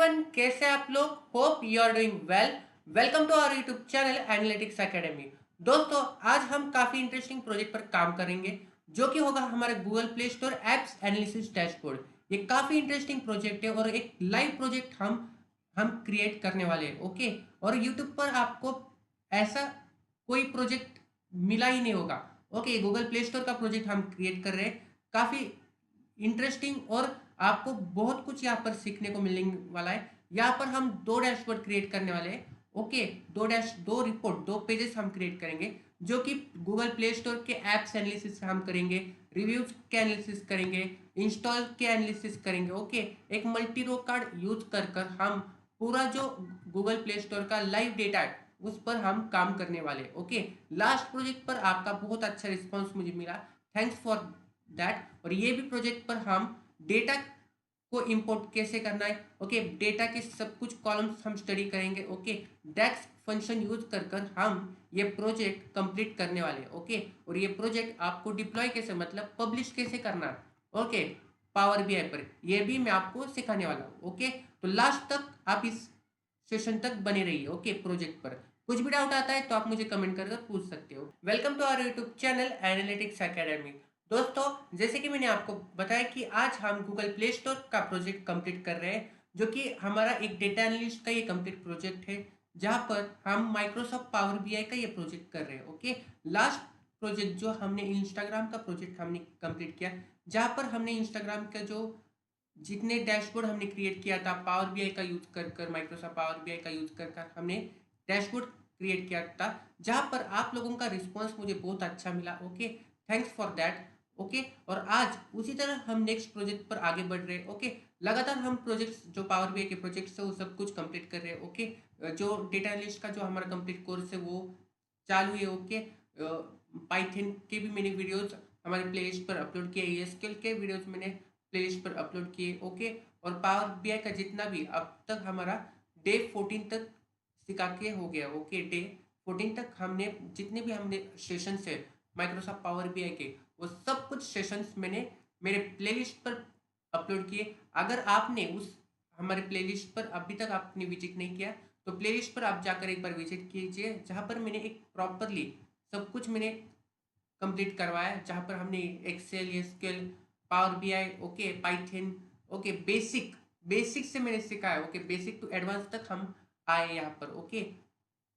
Everyone, कैसे आप लोग? Hope you are doing well. Welcome to our YouTube channel Analytics Academy. दोस्तों, आज हम काफ़ी इंटरेस्टिंग प्रोजेक्ट पर काम करेंगे जो कि होगा हमारे Google Play store apps analysis dashboard. ये काफ़ी इंटरेस्टिंग प्रोजेक्ट है और एक लाइव प्रोजेक्ट हम क्रिएट करने वाले हैं। ओके, और यूट्यूब पर आपको ऐसा कोई प्रोजेक्ट मिला ही नहीं होगा। ओके, गूगल प्ले स्टोर का प्रोजेक्ट हम क्रिएट कर रहे हैं, काफ़ी इंटरेस्टिंग, और आपको बहुत कुछ यहाँ पर सीखने को मिलने वाला है। यहाँ पर हम दो डैशबोर्ड क्रिएट करने वाले हैं। ओके, दो रिपोर्ट, दो पेजेस हम क्रिएट करेंगे जो कि गूगल प्ले स्टोर के एप्स एनालिसिस हम करेंगे, रिव्यूज के एनालिसिस करेंगे, इंस्टॉल के एनालिसिस करेंगे। ओके, एक मल्टी रो कार्ड यूज कर कर हम पूरा जो गूगल प्ले स्टोर का लाइव डेटा है उस पर हम काम करने वाले। ओके, लास्ट प्रोजेक्ट पर आपका बहुत अच्छा रिस्पॉन्स मुझे मिला, थैंक्स फॉर दैट। और ये भी प्रोजेक्ट पर हम डेटा को इंपोर्ट कैसे करना है, ओके, डेटा के सब कुछ कॉलम्स हम स्टडी करेंगे। ओके, डेक्स फंक्शन यूज कर कर हम ये प्रोजेक्ट कंप्लीट करने वाले। ओके, और ये प्रोजेक्ट आपको डिप्लॉय कैसे, मतलब पब्लिश कैसे करना है, ओके, पावर बीआई पर, ये भी मैं आपको सिखाने वाला हूँ। ओके, तो लास्ट तक आप इस सेशन तक बने रहिए। ओके, प्रोजेक्ट पर कुछ भी डाउट आता है तो आप मुझे कमेंट करके पूछ सकते हो। Welcome to our YouTube channel Analytics Academy. दोस्तों, जैसे कि मैंने आपको बताया कि आज हम गूगल प्ले स्टोर का प्रोजेक्ट कंप्लीट कर रहे हैं, जो कि हमारा एक डेटा एनालिस्ट का ये कंप्लीट प्रोजेक्ट है, जहां पर हम माइक्रोसॉफ्ट पावर बीआई का ये प्रोजेक्ट कर रहे हैं। ओके, लास्ट प्रोजेक्ट जो हमने इंस्टाग्राम का प्रोजेक्ट हमने कंप्लीट किया, जहां पर हमने इंस्टाग्राम का जो जितने डैशबोर्ड हमने क्रिएट किया था पावर बीआई का यूज कर कर, माइक्रोसॉफ्ट पावर बीआई का यूज कर कर हमने डैशबोर्ड क्रिएट किया था, जहां पर आप लोगों का रिस्पॉन्स मुझे बहुत अच्छा मिला। Okay, thanks for that. Okay, और आज उसी तरह हम नेक्स्ट प्रोजेक्ट पर आगे बढ़ रहे हैं। ओके, लगातार हम प्रोजेक्ट्स जो पावर बीआई के प्रोजेक्ट्स है वो सब कुछ कंप्लीट कर रहे हैं। ओके, जो डेटा एनालिस्ट का जो हमारा कंप्लीट कोर्स है वो चालू है। ओके, पाइथन के भी मैंने वीडियोस हमारे प्लेलिस्ट पर अपलोड किए, एएसक्यूएल के वीडियोस मैंने प्लेलिस्ट पर अपलोड किए। ओके, और पावर बीआई का जितना भी अब तक हमारा डे 14 तक सिखा के हो गया। ओके, डे 14 तक हमने जितने भी हमने सेशंस है माइक्रोसॉफ्ट पावर बीआई के, वो सब कुछ सेशंस मैंने मेरे प्लेलिस्ट पर अपलोड किए। अगर आपने उस हमारे प्लेलिस्ट पर अभी तक आपने विजिट नहीं किया तो प्लेलिस्ट पर आप जाकर एक बार विजिट कीजिए, जहाँ पर मैंने एक प्रॉपरली सब कुछ मैंने कंप्लीट करवाया, जहाँ पर हमने Excel, SQL, Power BI, okay, Python, okay, basic basic से मैंने सिखाया। ओके, बेसिक टू एडवांस तक हम आए यहाँ पर। ओके,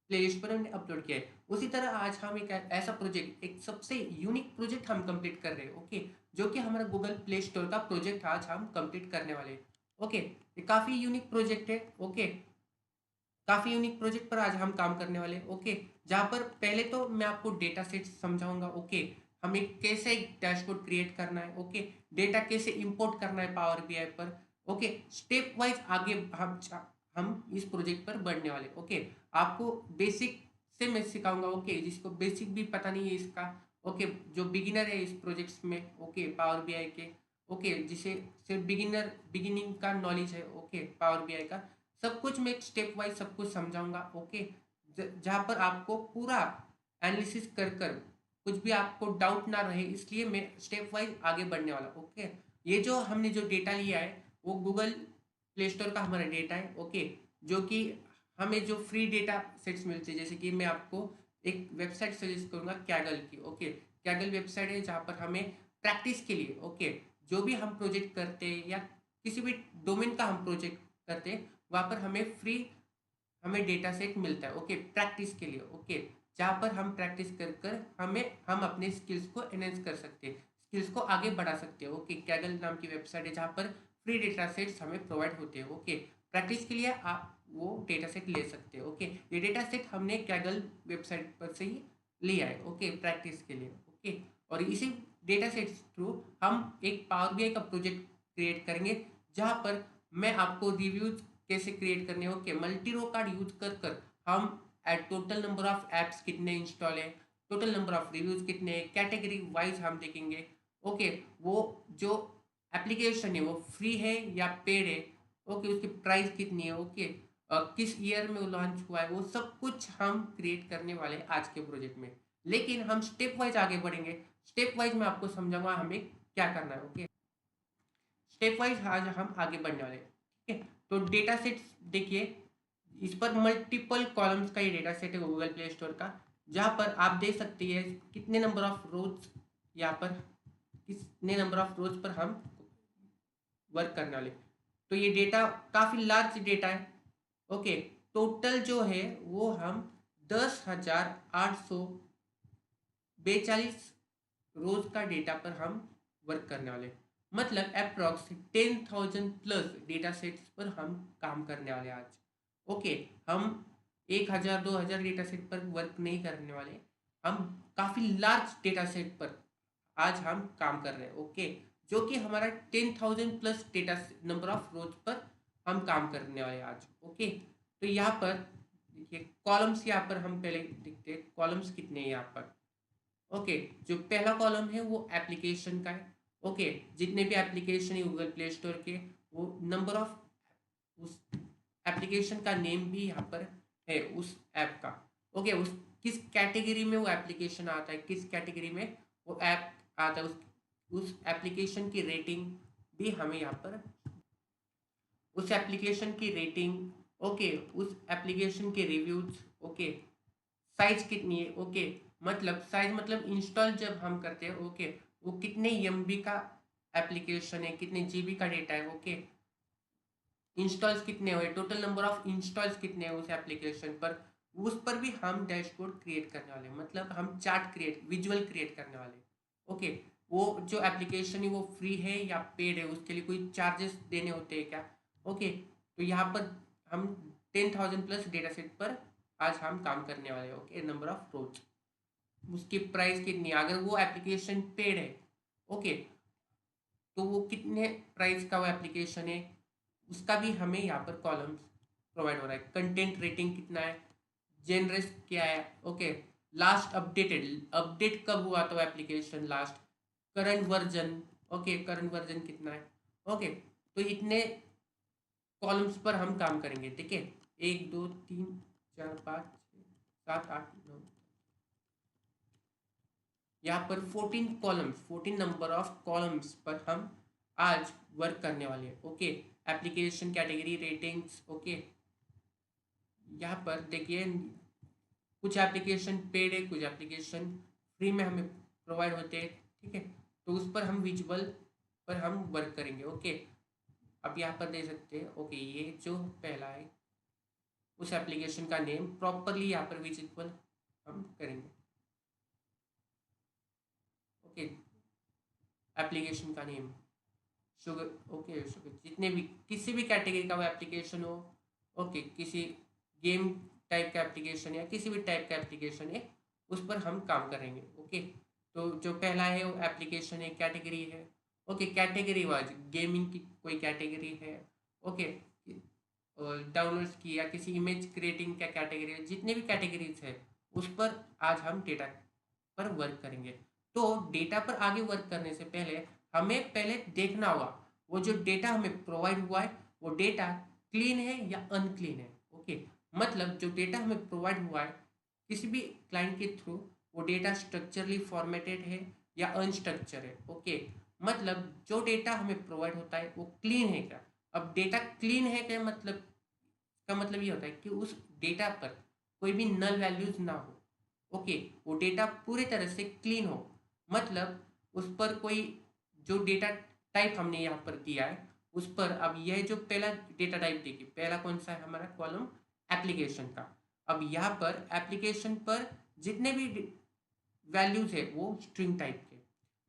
प्लेलिस्ट पर हमने अपलोड किया है। उसी तरह आज हम एक ऐसा प्रोजेक्ट, एक सबसे यूनिक प्रोजेक्ट हम कंप्लीट कर रहे हैं। ओके, जो कि हमारा गूगल प्ले स्टोर का प्रोजेक्ट आज हम कंप्लीट करने वाले हैं। ओके, ये काफ़ी यूनिक प्रोजेक्ट है। ओके, काफ़ी यूनिक प्रोजेक्ट पर आज हम काम करने वाले हैं। ओके, जहाँ पर पहले तो मैं आपको डेटा सेट समझाऊंगा। ओके, हमें कैसे एक डैशबोर्ड क्रिएट करना है। ओके, डेटा कैसे इंपोर्ट करना है पावर बीआई पर। ओके, स्टेप वाइज आगे हम इस प्रोजेक्ट पर बढ़ने वाले। ओके, आपको बेसिक से मैं सिखाऊंगा। ओके, जिसको बेसिक भी पता नहीं है इसका, ओके, जो बिगिनर है इस प्रोजेक्ट्स में, ओके, पावर बीआई के, ओके, जिसे सिर्फ बिगिनिंग का नॉलेज है, ओके, पावर बीआई का, सब कुछ मैं स्टेप वाइज सब कुछ समझाऊंगा। ओके, जहाँ पर आपको पूरा एनालिसिस कर कर कुछ भी आपको डाउट ना रहे, इसलिए मैं स्टेप वाइज आगे बढ़ने वाला। ओके, ये जो हमने जो डेटा लिया है वो गूगल प्ले स्टोर का हमारा डेटा है। ओके, जो कि हमें जो फ्री डेटा सेट्स मिलते हैं, जैसे कि मैं आपको एक वेबसाइट सजेस्ट करूंगा, कैगल की। ओके, कैगल वेबसाइट है जहाँ पर हमें प्रैक्टिस के लिए, ओके, जो भी हम प्रोजेक्ट करते हैं या किसी भी डोमेन का हम प्रोजेक्ट करते हैं, वहाँ पर हमें फ्री हमें डेटा सेट मिलता है। ओके, प्रैक्टिस के लिए। ओके, जहाँ पर हम प्रैक्टिस कर कर हम अपने स्किल्स को एनहेंस कर सकते हैं, स्किल्स को आगे बढ़ा सकते हैं। ओके, कैगल नाम की वेबसाइट है जहाँ पर फ्री डेटा सेट्स हमें प्रोवाइड होते हैं। ओके, प्रैक्टिस के लिए आप वो डेटा सेट ले सकते हैं। ओके, ये डेटा सेट हमने कैगल वेबसाइट पर से ही लिया है। ओके, प्रैक्टिस के लिए। ओके, और इसी डेटा सेट थ्रू हम एक पावर बीआई का प्रोजेक्ट क्रिएट करेंगे, जहाँ पर मैं आपको रिव्यूज कैसे क्रिएट करने हो, कि मल्टी रो कार्ड यूज कर कर हम at total number of apps कितने इंस्टॉल है, टोटल नंबर ऑफ रिव्यूज कितने हैं, कैटेगरी वाइज हम देखेंगे। ओके, वो जो एप्लीकेशन है वो फ्री है या पेड है, ओके, उसकी प्राइस कितनी है, ओके, किस ईयर में वो लॉन्च हुआ है, वो सब कुछ हम क्रिएट करने वाले हैं आज के प्रोजेक्ट में। लेकिन हम स्टेप वाइज आगे बढ़ेंगे, स्टेप वाइज मैं आपको समझाऊंगा हमें क्या करना है। ओके, स्टेप वाइज आज हम आगे बढ़ने वाले हैं। ठीक है। तो डेटा सेट देखिए, इस पर मल्टीपल कॉलम्स का ये डेटा सेट है गूगल प्ले स्टोर का, जहाँ पर आप देख सकते हैं कितने नंबर ऑफ रोज, यहाँ पर कितने नंबर ऑफ रोज पर हम वर्क करने वाले। तो ये डेटा काफ़ी लार्ज डेटा है। ओके, टोटल जो है वो हम 10,842 रोज का डेटा पर हम वर्क करने वाले, मतलब अप्रॉक्स 10,000 प्लस डेटा सेट्स पर हम काम करने वाले आज। ओके, हम 1,000 2,000 डेटा सेट पर वर्क नहीं करने वाले, हम काफ़ी लार्ज डेटा सेट पर आज हम काम कर रहे हैं। ओके, जो कि हमारा 10,000 plus data number of rows पर हम काम करने वाले आज। ओके, तो यहाँ पर देखिए कॉलम्स, यहाँ पर हम पहले देखते हैं कॉलम्स कितने हैं यहाँ पर। ओके, जो पहला कॉलम है वो एप्लीकेशन का है। ओके, जितने भी एप्लीकेशन है गूगल प्ले स्टोर के, वो नंबर ऑफ उस एप्लीकेशन का नेम भी यहाँ पर है उस ऐप का। ओके, उस किस कैटेगरी में वो एप्लीकेशन आता है, किस कैटेगरी में वो ऐप आता है, उस एप्लीकेशन की रेटिंग भी हमें यहाँ पर, उस एप्लीकेशन की रेटिंग, ओके, उस एप्लीकेशन के रिव्यूज, ओके, साइज कितनी है। ओके, मतलब साइज मतलब इंस्टॉल जब हम करते हैं, ओके, वो कितने एमबी का एप्लीकेशन है, कितने जीबी का डेटा है। ओके, इंस्टॉल्स कितने हुए, टोटल नंबर ऑफ इंस्टॉल्स कितने हैं उस एप्लीकेशन पर, उस पर भी हम डैशबोर्ड क्रिएट करने वाले, मतलब हम चार्ट क्रिएट, विजुअल क्रिएट करने वाले। ओके, वो जो एप्लीकेशन है वो फ्री है या पेड है, उसके लिए कोई चार्जेस देने होते हैं क्या। ओके, तो यहाँ पर हम 10,000 प्लस डेटा सेट पर आज हम काम करने वाले हैं। ओके, नंबर ऑफ रोज, उसकी प्राइस कितनी है, अगर वो एप्लीकेशन पेड है, ओके, तो वो कितने प्राइस का वो एप्लीकेशन है, उसका भी हमें यहाँ पर कॉलम्स प्रोवाइड हो रहा है। कंटेंट रेटिंग कितना है, जेनरस क्या है। ओके, लास्ट अपडेटेड, अपडेट कब हुआ था वो application last, current version, okay, current version कितना है। ओके, तो इतने कॉलम्स पर हम काम करेंगे। ठीक है, 1 2 3 4 5 6 7 8 9, यहाँ पर 14 कॉलम्स, 14 नंबर ऑफ कॉलम्स पर हम आज वर्क करने वाले हैं। Okay, application category ratings. Okay, यहाँ पर देखिए कुछ एप्लीकेशन पेड है, कुछ एप्लीकेशन फ्री में हमें प्रोवाइड होते हैं। ठीक है, तो उस पर हम विजुअल पर हम वर्क करेंगे। ओके, अब यहाँ पर दे सकते हैं। ओके, ये जो पहला है उस एप्लीकेशन का नेम प्रॉपरली यहाँ पर विजिबल हम करेंगे। ओके, एप्लीकेशन का नेम शुगर, ओके, शुगर, जितने भी किसी भी कैटेगरी का वो एप्लीकेशन हो, ओके, किसी गेम टाइप का एप्लीकेशन या किसी भी टाइप का एप्लीकेशन है, उस पर हम काम करेंगे। ओके, तो जो पहला है वो एप्लीकेशन है, कैटेगरी है। ओके, कैटेगरी वाइज गेमिंग की कोई कैटेगरी है। ओके, डाउनलोड्स की या किसी इमेज क्रिएटिंग का कैटेगरी है, जितने भी कैटेगरीज है उस पर आज हम डेटा पर वर्क करेंगे। तो डेटा पर आगे वर्क करने से पहले हमें पहले देखना होगा वो जो डेटा हमें प्रोवाइड हुआ है वो डेटा क्लीन है या अनक्लीन है। ओके, मतलब जो डेटा हमें प्रोवाइड हुआ है किसी भी क्लाइंट के थ्रू, वो डेटा स्ट्रक्चरली फॉर्मेटेड है या अनस्ट्रक्चर है। ओके, मतलब जो डेटा हमें प्रोवाइड होता है वो क्लीन है क्या। अब डेटा क्लीन है क्या, मतलब का मतलब ये होता है कि उस डेटा पर कोई भी नल वैल्यूज ना हो। ओके, वो डेटा पूरी तरह से क्लीन हो, मतलब उस पर कोई जो डेटा टाइप हमने यहाँ पर दिया है उस पर, अब यह जो पहला डेटा टाइप देखिए, पहला कौन सा है हमारा कॉलम, एप्लीकेशन का। अब यहाँ पर एप्लीकेशन पर जितने भी वैल्यूज है वो स्ट्रिंग टाइप के,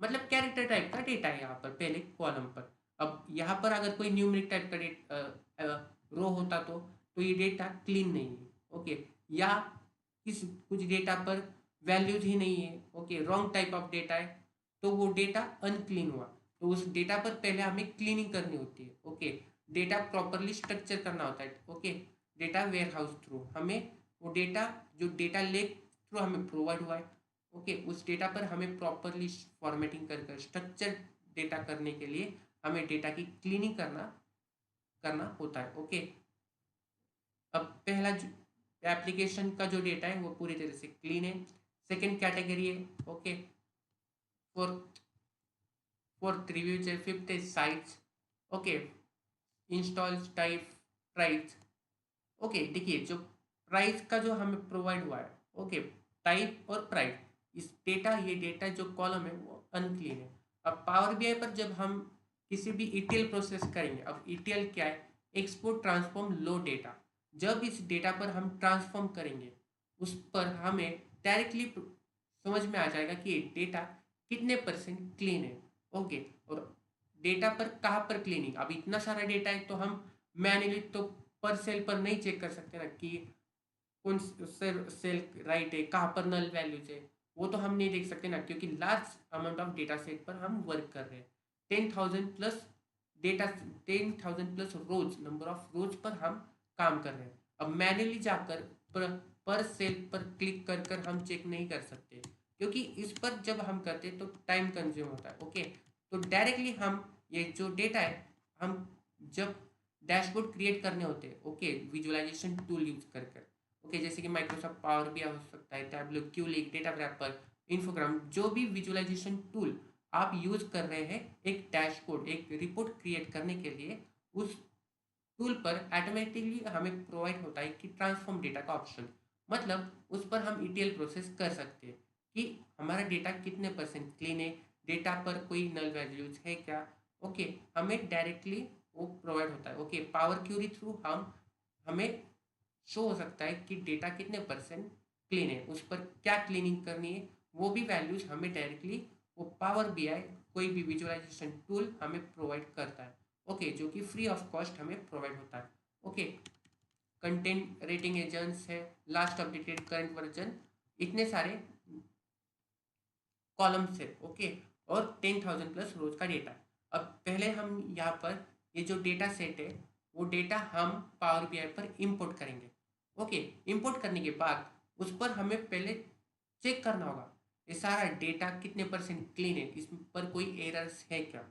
मतलब कैरेक्टर टाइप का डेटा है यहाँ पर पहले कॉलम पर। अब यहाँ पर अगर कोई न्यूमेरिक टाइप का रो होता तो ये डेटा क्लीन नहीं है। ओके, या किस कुछ डेटा पर वैल्यूज ही नहीं है, okay, wrong type of data है, तो वो डेटा अनक्लीन हुआ। तो उस डेटा पर पहले हमें क्लीनिंग करनी होती है। ओके, डेटा प्रॉपरली स्ट्रक्चर करना होता है। Okay, data warehouse through हमें वो डेटा जो डेटा लेक थ्रू हमें प्रोवाइड हुआ है, ओके, उस डेटा पर हमें प्रॉपरली फॉर्मेटिंग कर स्ट्रक्चर डेटा करने के लिए हमें डेटा की क्लीनिंग करना करना होता है। ओके, अब पहला एप्लीकेशन का जो डेटा है वो पूरी तरह से क्लीन है। सेकंड कैटेगरी है। ओके, फोर्थ फोर्थ रिव्यूज है, फिफ्थ है sites. Okay, installs type price. Okay देखिए, जो प्राइस का जो हमें प्रोवाइड हुआ है, ओके, टाइप और प्राइस, इस डेटा, ये डेटा जो कॉलम है वो अनक्लीन है। अब पावर बीआई पर जब हम किसी भी ईटीएल प्रोसेस करेंगे, अब ईटीएल क्या है? एक्सपोर्ट ट्रांसफॉर्म लो डेटा। जब इस डेटा पर हम ट्रांसफॉर्म करेंगे, उस पर हमें डायरेक्टली समझ में आ जाएगा कि ये डेटा कितने परसेंट क्लीन है। ओके, और डेटा पर कहाँ पर क्लीनिंग, अब इतना सारा डेटा है तो हम मैन्युअली तो पर सेल पर नहीं चेक कर सकते ना कि कौन सेल सेल राइट है, कहाँ पर नल वैल्यूज है, वो तो हम नहीं देख सकते ना, क्योंकि large amount of data set पर हम वर्क कर रहे हैं। 10,000 plus data, 10,000 plus rows, number of rows पर हम काम कर रहे हैं। अब मैन्युअली जाकर पर सेल पर क्लिक कर कर हम चेक नहीं कर सकते, क्योंकि इस पर जब हम करते हैं तो टाइम कंज्यूम होता है। ओके, तो डायरेक्टली हम ये जो डेटा है, हम जब डैशबोर्ड क्रिएट करने होते हैं, ओके, विजुअलाइजेशन टूल यूज कर कर, ओके, जैसे कि माइक्रोसॉफ्ट पावर बीआई हो सकता है, टैबलो, क्यूलिक, डेटा रैपर, इन्फोग्राम, जो भी विजुअलाइजेशन टूल आप यूज कर रहे हैं एक डैशबोर्ड, एक रिपोर्ट क्रिएट करने के लिए, उस टूल पर ऑटोमेटिकली हमें प्रोवाइड होता है कि ट्रांसफॉर्म डेटा का ऑप्शन। मतलब उस पर हम ईटीएल प्रोसेस कर सकते हैं कि हमारा डेटा कितने परसेंट क्लीन है, डेटा पर कोई नल वैल्यूज है क्या। ओके, हमें डायरेक्टली वो प्रोवाइड होता है। ओके, पावर क्यूरी थ्रू हम हमें शो हो सकता है कि डेटा कितने परसेंट क्लीन है, उस पर क्या क्लीनिंग करनी है, वो भी वैल्यूज हमें डायरेक्टली वो पावर बीआई, कोई भी विजुअलाइजेशन टूल हमें प्रोवाइड करता है। ओके, जो कि फ्री ऑफ कॉस्ट हमें प्रोवाइड होता है। ओके, कंटेंट रेटिंग एजेंट्स है, लास्ट अपडेटेड करंट वर्जन, इतने सारे कॉलम्स है। ओके, और 10,000 प्लस रोज का डेटा। अब पहले हम यहाँ पर ये जो डेटा सेट है, वो डेटा हम पावर बीआई पर इंपोर्ट करेंगे। ओके, इंपोर्ट करने के बाद उस पर हमें पहले चेक करना होगा ये सारा डेटा कितने परसेंट क्लीन है, इस पर कोई एरर्स है क्या।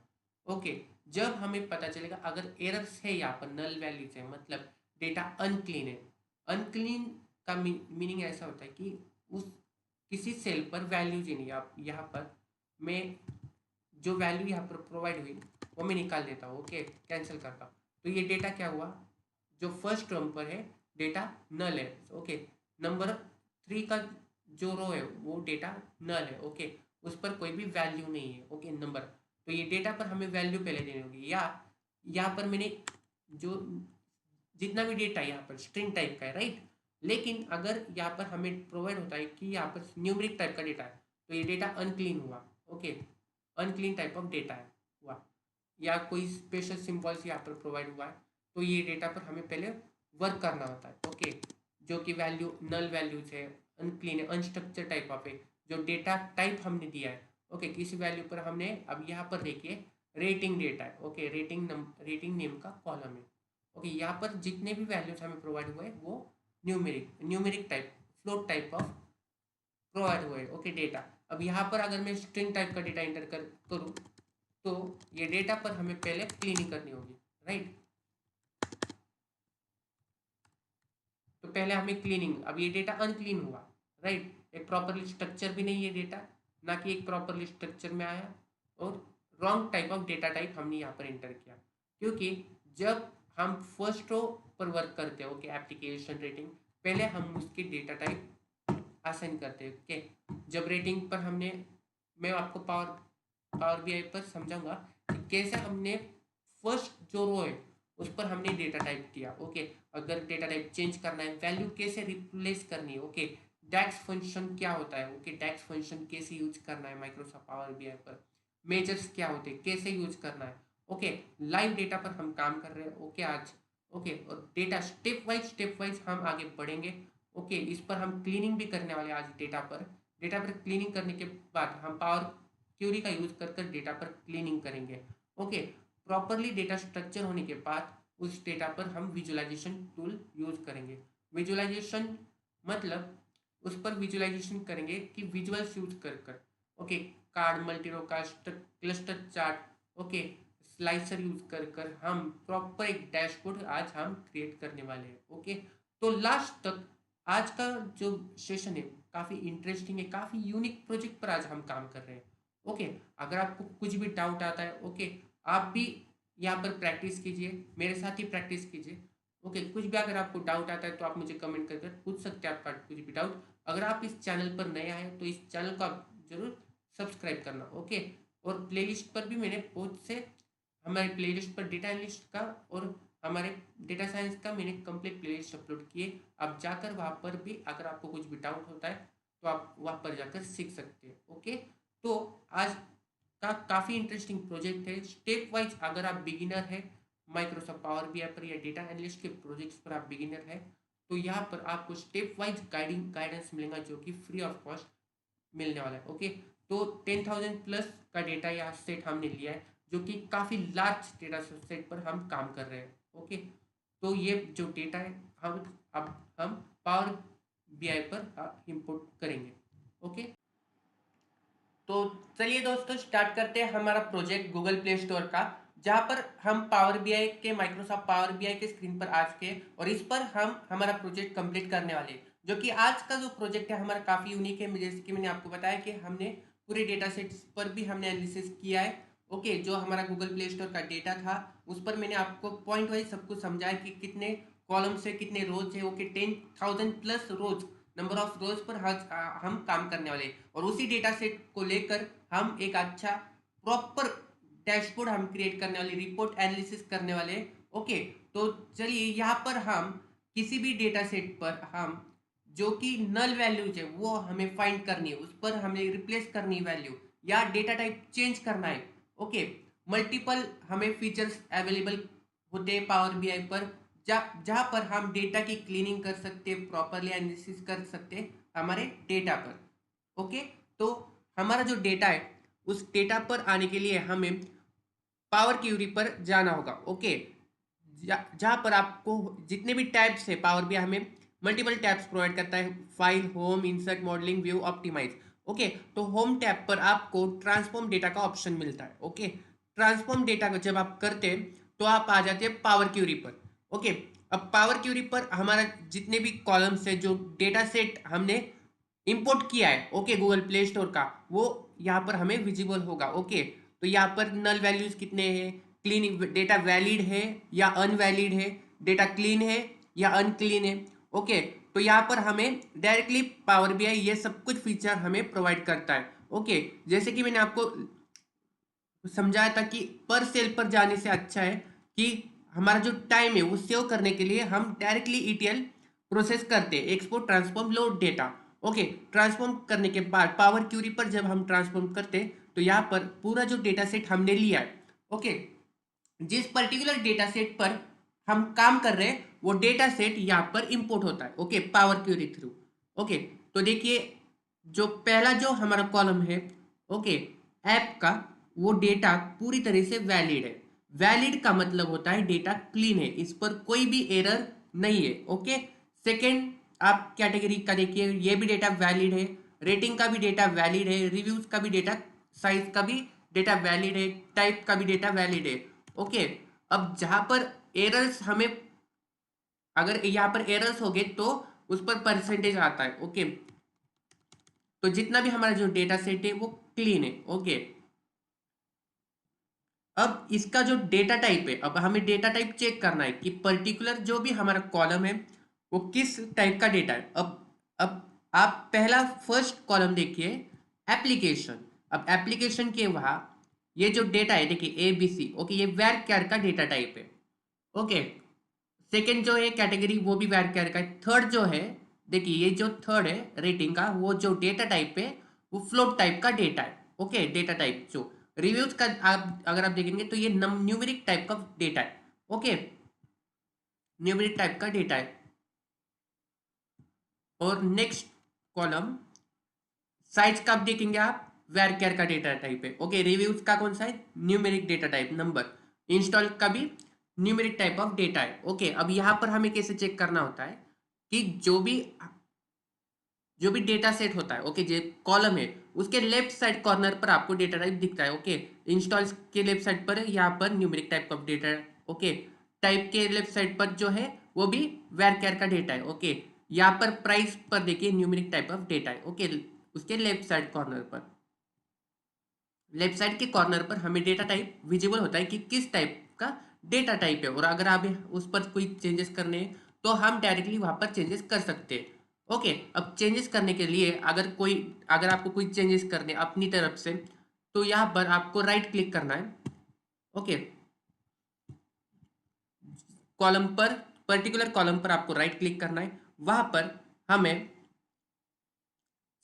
ओके, जब हमें पता चलेगा अगर एरर्स है, यहाँ पर नल वैल्यूज है, मतलब डेटा अनक्लीन है। अनक्लीन का मीनिंग ऐसा होता है कि उस किसी सेल पर वैल्यूज ही नहीं। आप यहाँ पर मैं जो वैल्यू यहाँ पर प्रोवाइड हुई वो मैं निकाल देता हूँ। ओके, कैंसिल करता हूँ, तो ये डेटा क्या हुआ, जो फर्स्ट टर्म पर है डेटा नल है। ओके, नंबर 3 का जो रो है वो डेटा नल है। ओके, उस पर कोई भी वैल्यू नहीं है। ओके, नंबर, तो ये डेटा पर हमें वैल्यू पहले देनी होगी, या यहाँ पर मैंने जो जितना भी डेटा यहाँ पर स्ट्रिंग टाइप का है, राइट। लेकिन अगर यहाँ पर हमें प्रोवाइड होता है कि यहाँ पर न्यूमेरिक टाइप का डेटा है, तो ये डेटा अनक्लीन हुआ। Okay, unclean type of data है हुआ, या कोई स्पेशल सिंबल्स यहाँ पर प्रोवाइड हुआ है, तो ये डेटा पर हमें पहले वर्क करना होता है। ओके, जो कि वैल्यू नल वैल्यूज है, अनक्लीन है, अनस्ट्रक्चर टाइप ऑफ है, जो डेटा टाइप हमने दिया है। ओके, किसी वैल्यू पर हमने, अब यहाँ पर देखिए रेटिंग डेटा है। ओके, रेटिंग नेम का कॉलम है। ओके, यहाँ पर जितने भी वैल्यूज हमें प्रोवाइड हुए वो numeric type, float type of provide हुए। ओके, डेटा, अब यहाँ पर अगर मैं स्ट्रिंग टाइप का डेटा इंटर करूँ, तो ये डेटा पर हमें पहले क्लीनिंग करनी होगी, राइट। तो पहले हमें क्लीनिंग, अब ये डेटा अनक्लीन हुआ, राइट, एक प्रॉपरली स्ट्रक्चर भी नहीं है डेटा, ना कि एक प्रॉपरली स्ट्रक्चर में आया, और wrong type of data type हमने यहाँ पर इंटर किया। क्योंकि जब हम फर्स्ट रो पर वर्क करते हैं, ओके, एप्लीकेशन रेटिंग, पहले हम उसकी डेटा टाइप असाइन करते हैं। ओके, जब रेटिंग पर हमने, मैं आपको पावर पावर बीआई पर समझाऊंगा कि कैसे हमने फर्स्ट जो रो है उस पर हमने डेटा टाइप किया। ओके, अगर डेटा टाइप चेंज करना है, वैल्यू कैसे रिप्लेस करनी है। ओके, डैक्स फंक्शन क्या होता है, ओके, डैक्स फंक्शन कैसे यूज करना है माइक्रोसॉफ्ट पावर बीआई पर, मेजर्स क्या होते हैं, कैसे यूज करना है। ओके, लाइव डेटा पर हम काम कर रहे हैं। ओके, आज, ओके, और डेटा स्टेप वाइज हम आगे बढ़ेंगे। ओके, इस पर हम क्लीनिंग भी करने वाले हैं आज डेटा पर क्लीनिंग करने के बाद हम पावर क्यूरी का यूज कर कर डेटा पर क्लीनिंग करेंगे। ओके, प्रॉपरली डेटा स्ट्रक्चर होने के बाद उस डेटा पर हम विजुअलाइजेशन टूल यूज करेंगे। विजुअलाइजेशन मतलब उस पर विजुअलाइजेशन करेंगे कि विजुअल्स यूज कर कर। Okay, card, multi row cast, cluster chart, okay, slicer use कर कर हम प्रॉपर एक डैशबोर्ड आज हम क्रिएट करने वाले हैं। ओके, तो लास्ट तक आज का जो सेशन है काफ़ी इंटरेस्टिंग है, काफ़ी यूनिक प्रोजेक्ट पर आज हम काम कर रहे हैं। ओके, अगर आपको कुछ भी डाउट आता है, ओके, आप भी यहाँ पर प्रैक्टिस कीजिए, मेरे साथ ही प्रैक्टिस कीजिए। ओके, कुछ भी अगर आपको डाउट आता है तो आप मुझे कमेंट कर पूछ सकते हैं आपका कुछ भी डाउट। अगर आप इस चैनल पर नए आए तो इस चैनल को आप जरूर सब्सक्राइब करना। ओके, और प्लेलिस्ट पर भी मैंने बहुत से, हमारे प्लेलिस्ट पर डेटा एनालिस्ट का और हमारे डेटा साइंस का मैंने कंप्लीट प्लेलिस्ट अपलोड किए। आप जाकर वहाँ पर भी अगर आपको कुछ भी डाउट होता है तो आप वहाँ पर जाकर सीख सकते हैं। ओके, तो आज का काफ़ी इंटरेस्टिंग प्रोजेक्ट है। स्टेप वाइज अगर आप बिगिनर है माइक्रोसॉफ्ट पावर बीआई पर या डेटा एनालिस्ट के प्रोजेक्ट्स पर आप बिगिनर है तो यहाँ पर आपको स्टेप वाइज गाइडेंस मिलेगा जो कि फ्री ऑफ कॉस्ट मिलने वाला है। ओके, तो 10,000 प्लस का डेटा या सेट हमने लिया है जो कि काफ़ी लार्ज डेटा सेट पर हम काम कर रहे हैं। ओके, तो ये जो डेटा है हम पावर बीआई पर इंपोर्ट करेंगे। ओके, तो चलिए दोस्तों स्टार्ट करते हैं हमारा प्रोजेक्ट गूगल प्ले स्टोर का, जहां पर हम पावर बीआई के माइक्रोसॉफ्ट पावर बीआई के स्क्रीन पर आ चुके हैं और इस पर हम हमारा प्रोजेक्ट कंप्लीट करने वाले हैं। जो कि आज का जो प्रोजेक्ट है हमारा काफ़ी यूनिक है। जैसे कि मैंने आपको बताया कि हमने पूरे डेटा सेट्स पर भी हमने एनालिसिस किया है। ओके, जो हमारा गूगल प्ले स्टोर का डेटा था उस पर मैंने आपको पॉइंट वाइज सब कुछ समझाया कि कितने कॉलम से कितने रोज है। Okay, 10,000 plus rows, number of rows पर हम काम करने वाले हैं। और उसी डेटा सेट को लेकर हम एक अच्छा प्रॉपर डैशबोर्ड हम क्रिएट करने वाले, रिपोर्ट एनालिसिस करने वाले। ओके, तो चलिए यहाँ पर हम किसी भी डेटा सेट पर हम जो कि नल वैल्यूज है वो हमें फाइंड करनी है, उस पर हमें रिप्लेस करनी है वैल्यू या डेटा टाइप चेंज करना है। ओके, मल्टीपल हमें फीचर्स अवेलेबल होते हैं पावर बीआई पर, जहाँ पर हम डेटा की क्लीनिंग कर सकते हैं, प्रॉपरली एनालिसिस कर सकते हैं हमारे डेटा पर। ओके, तो हमारा जो डेटा है उस डेटा पर आने के लिए हमें पावर क्यूरी पर जाना होगा। ओके, जहाँ पर आपको जितने भी टैब्स है पावर बीआई हमें मल्टीपल टैब्स प्रोवाइड करता है, file, home, insert, modelling, view, optimise. Okay, तो होम टैब पर आपको ट्रांसफॉर्म डेटा का ऑप्शन मिलता है। ओके, ट्रांसफॉर्म डेटा को जब आप करते हैं तो आप आ जाते हैं पावर क्यूरी पर। ओके, अब पावर क्यूरी पर हमारा जितने भी कॉलम्स है, जो डेटा सेट हमने इंपोर्ट किया है ओके गूगल प्ले स्टोर का, वो यहाँ पर हमें विजिबल होगा। ओके, तो यहाँ पर नल वैल्यूज कितने हैं, क्लीन डेटा वैलिड है या अनवैलिड है, डेटा क्लीन है या अनक्लीन है। ओके, तो यहाँ पर हमें डायरेक्टली पावर बीआई ये सब कुछ फीचर हमें प्रोवाइड करता है। ओके, जैसे कि मैंने आपको समझाया था कि पर सेल पर जाने से अच्छा है कि हमारा जो टाइम है वो सेव करने के लिए हम डायरेक्टली ईटीएल प्रोसेस करते हैं, export transform load data. Okay, transform करने के बाद पावर क्यूरी पर जब हम ट्रांसफॉर्म करते हैं तो यहाँ पर पूरा जो डेटा सेट हमने लिया है, ओके, जिस पर्टिकुलर डेटा सेट पर हम काम कर रहे हैं वो डेटा सेट यहाँ पर इंपोर्ट होता है। Okay, Power Query through. Okay, तो देखिए जो पहला जो हमारा कॉलम है ओके ऐप का, वो डेटा पूरी तरह से वैलिड है। वैलिड का मतलब होता है डेटा क्लीन है, इस पर कोई भी एरर नहीं है। ओके, सेकेंड आप कैटेगरी का देखिए, ये भी डेटा वैलिड है, रेटिंग का भी डेटा वैलिड है, रिव्यूज का भी डेटा, साइज का भी डेटा वैलिड है, टाइप का भी डेटा वैलिड है। ओके, अब जहां पर एरर्स हमें, अगर यहाँ पर एरर्स हो गए तो उस पर परसेंटेज आता है। ओके, तो जितना भी हमारा जो डेटा सेट है वो क्लीन है। ओके, अब इसका जो डेटा टाइप है, अब हमें डेटा टाइप चेक करना है कि पर्टिकुलर जो भी हमारा कॉलम है वो किस टाइप का डेटा है। अब आप पहला फर्स्ट कॉलम देखिए, एप्लीकेशन। अब एप्लीकेशन के वहां ये जो डेटा है देखिए ABC। ओके, ये varchar का डेटा टाइप है। ओके, सेकेंड जो है कैटेगरी वो भी varchar का है। थर्ड जो है देखिए, ये जो थर्ड है रेटिंग का, वो जो डेटा टाइप है वो फ्लोट टाइप का डेटा है। ओके, डेटा टाइप जो रिव्यूज का आप अगर आप देखेंगे तो ये न्यूमेरिक टाइप का डेटा है। ओके, न्यूमेरिक टाइप का डेटा है। और नेक्स्ट कॉलम साइज का आप देखेंगे आप, varchar का डेटा टाइप है। ओके, रिव्यूज का कौन सा है, numeric data type number. Install का भी न्यूमेरिक टाइप ऑफ डेटा है। ओके, अब यहाँ पर हमें कैसे चेक करना होता है कि जो भी डेटा सेट होता है, ओके, जो कॉलम है उसके लेफ्ट साइड कॉर्नर पर आपको डेटा टाइप दिखता है। ओके, इंस्टॉल के लेफ्ट साइड पर यहाँ पर न्यूमेरिक टाइप का डेटा है। ओके, टाइप के लेफ्ट साइड पर जो है वो भी varchar का डेटा है। ओके, यहाँ पर प्राइस पर देखिए न्यूमेरिक टाइप ऑफ डेटा है। ओके, उसके लेफ्ट साइड कॉर्नर पर, लेफ्ट साइड के कॉर्नर पर हमें डेटा टाइप विजिबल होता है कि किस टाइप का डेटा टाइप है, और अगर आप उस पर कोई चेंजेस करने हैं तो हम डायरेक्टली वहाँ पर चेंजेस कर सकते हैं। ओके, अब चेंजेस करने के लिए अगर आपको कोई चेंजेस करने अपनी तरफ से, तो यहाँ पर आपको राइट क्लिक करना है। ओके, कॉलम पर, पर्टिकुलर कॉलम पर आपको राइट क्लिक करना है। वहां पर हमें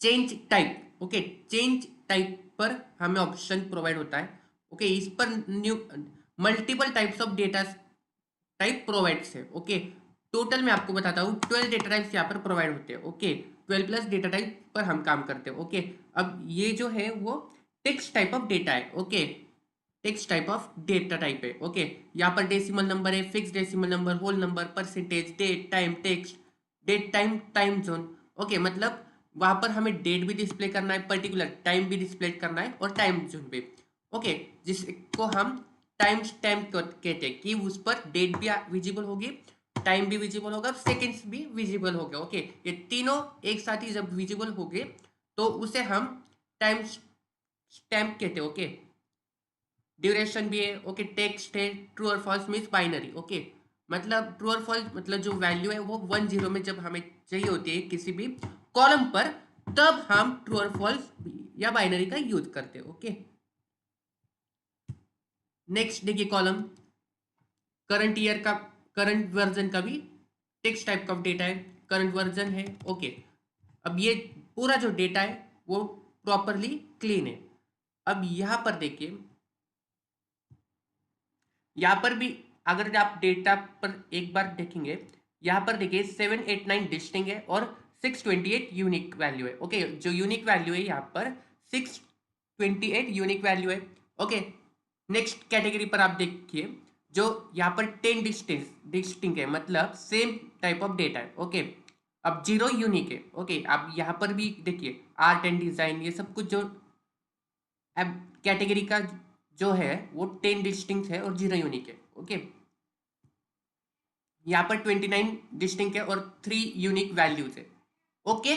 change type, okay, change type पर हमें ऑप्शन प्रोवाइड होता है। ओके, इस पर new multiple types of data type provides है। ओके, टोटल मैं आपको बताता हूँ 12 डेटा टाइप्स यहाँ पर प्रोवाइड होते हैं। ओके, 12 प्लस डेटा टाइप पर हम काम करते हैं। ओके, अब ये जो है वो टेक्स्ट टाइप ऑफ डेटा है। Okay, text type of data type है। ओके, यहाँ पर डेसिमल नंबर है, fix decimal number, whole number, percentage, date, time, text, date, time, time zone. Okay, मतलब वहां पर हमें डेट भी डिस्प्ले करना है, पर्टिकुलर टाइम भी डिस्प्ले करना है, और टाइम जोन भी। ओके, जिसको हम टाइम स्टैम्प कहते हैं कि उस पर डेट भी विजिबल होगी, टाइम भी विजिबल होगा, सेकेंड्स भी विजिबल होगा। ओके, ये तीनों एक साथ ही जब विजिबल हो गए तो उसे हम टाइम स्टैम्प कहते हैं। ओके, ड्यूरेशन भी है। ओके, टेक्स्ट है, ट्रू और फॉल्स मीन्स बाइनरी। ओके, मतलब ट्रू और फॉल्स मतलब जो वैल्यू है वो 1 0 में जब हमें चाहिए होती है किसी भी कॉलम पर, तब हम ट्रू और फॉल्स या बाइनरी का यूज करते हैं। ओके, नेक्स्ट देखिए कॉलम करंट ईयर का, करंट वर्जन का भी टेक्स्ट टाइप का डेटा है, करंट वर्जन है। ओके, अब ये पूरा जो डेटा है वो प्रॉपरली क्लीन है। अब यहां पर देखिए, यहाँ पर भी अगर आप डेटा पर एक बार देखेंगे, यहाँ पर देखिए 789 डिस्टिंग है और 628 यूनिक वैल्यू है। ओके, जो यूनिक वैल्यू है यहाँ पर 628 यूनिक वैल्यू है। ओके, नेक्स्ट कैटेगरी पर आप देखिए, जो यहाँ पर 10 डिस्टिंग है, मतलब सेम टाइप ऑफ डेटा है। ओके, अब 0 यूनिक है। ओके, आप यहाँ पर भी देखिए आर्ट एंड डिजाइन, ये सब कुछ जो अब कैटेगरी का जो है वो 10 डिस्टिंक्ट है और 0 यूनिक है। ओके, यहाँ पर 29 डिस्टिंक्ट है और 3 यूनिक वैल्यूज है। ओके,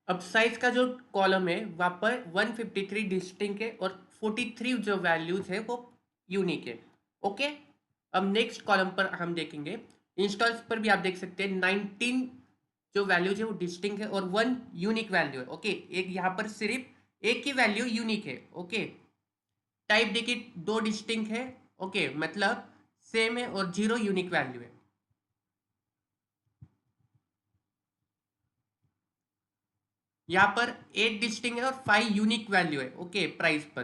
अब साइज का जो कॉलम है वहाँ पर 153 डिस्टिंक्ट है और 43 जो वैल्यूज है वो यूनिक है। ओके, अब नेक्स्ट कॉलम पर हम देखेंगे, इंस्टॉल्स पर भी आप देख सकते हैं 19 जो वैल्यूज है वो डिस्टिंक्ट है और 1 यूनिक वैल्यू है। ओके, एक यहाँ पर सिर्फ एक ही वैल्यू यूनिक है। ओके, टाइप देखिए 2 डिस्टिंक्ट है। ओके, मतलब सेम है और 0 यूनिक वैल्यू है। यहाँ पर 8 डिस्टिंक्ट है और 5 यूनिक वैल्यू है। ओके, प्राइस पर,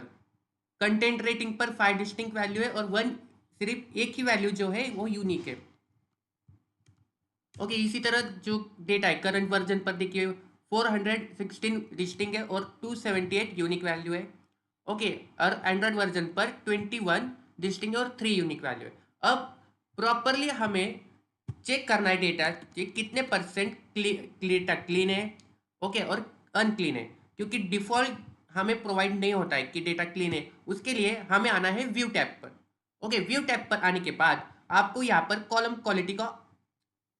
कंटेंट रेटिंग पर 5 डिस्टिंक्ट वैल्यू है और 1 सिर्फ एक ही वैल्यू जो है वो यूनिक है। ओके, इसी तरह जो डेटा है करंट वर्जन पर देखिए 416 डिस्टिंक्ट है और 278 यूनिक वैल्यू है। ओके, और एंड्रॉयड वर्जन पर 21 डिस्टिंक्ट और 3 यूनिक वैल्यू है। अब प्रॉपरली हमें चेक करना है डेटा कि कितने परसेंट डेटा क्लीन है, ओके, और अनक्लीन है, क्योंकि डिफॉल्ट हमें प्रोवाइड नहीं होता है कि डेटा क्लीन है। उसके लिए हमें आना है व्यू टैब पर। ओके, व्यू टैब पर आने के बाद आपको यहाँ पर कॉलम क्वालिटी का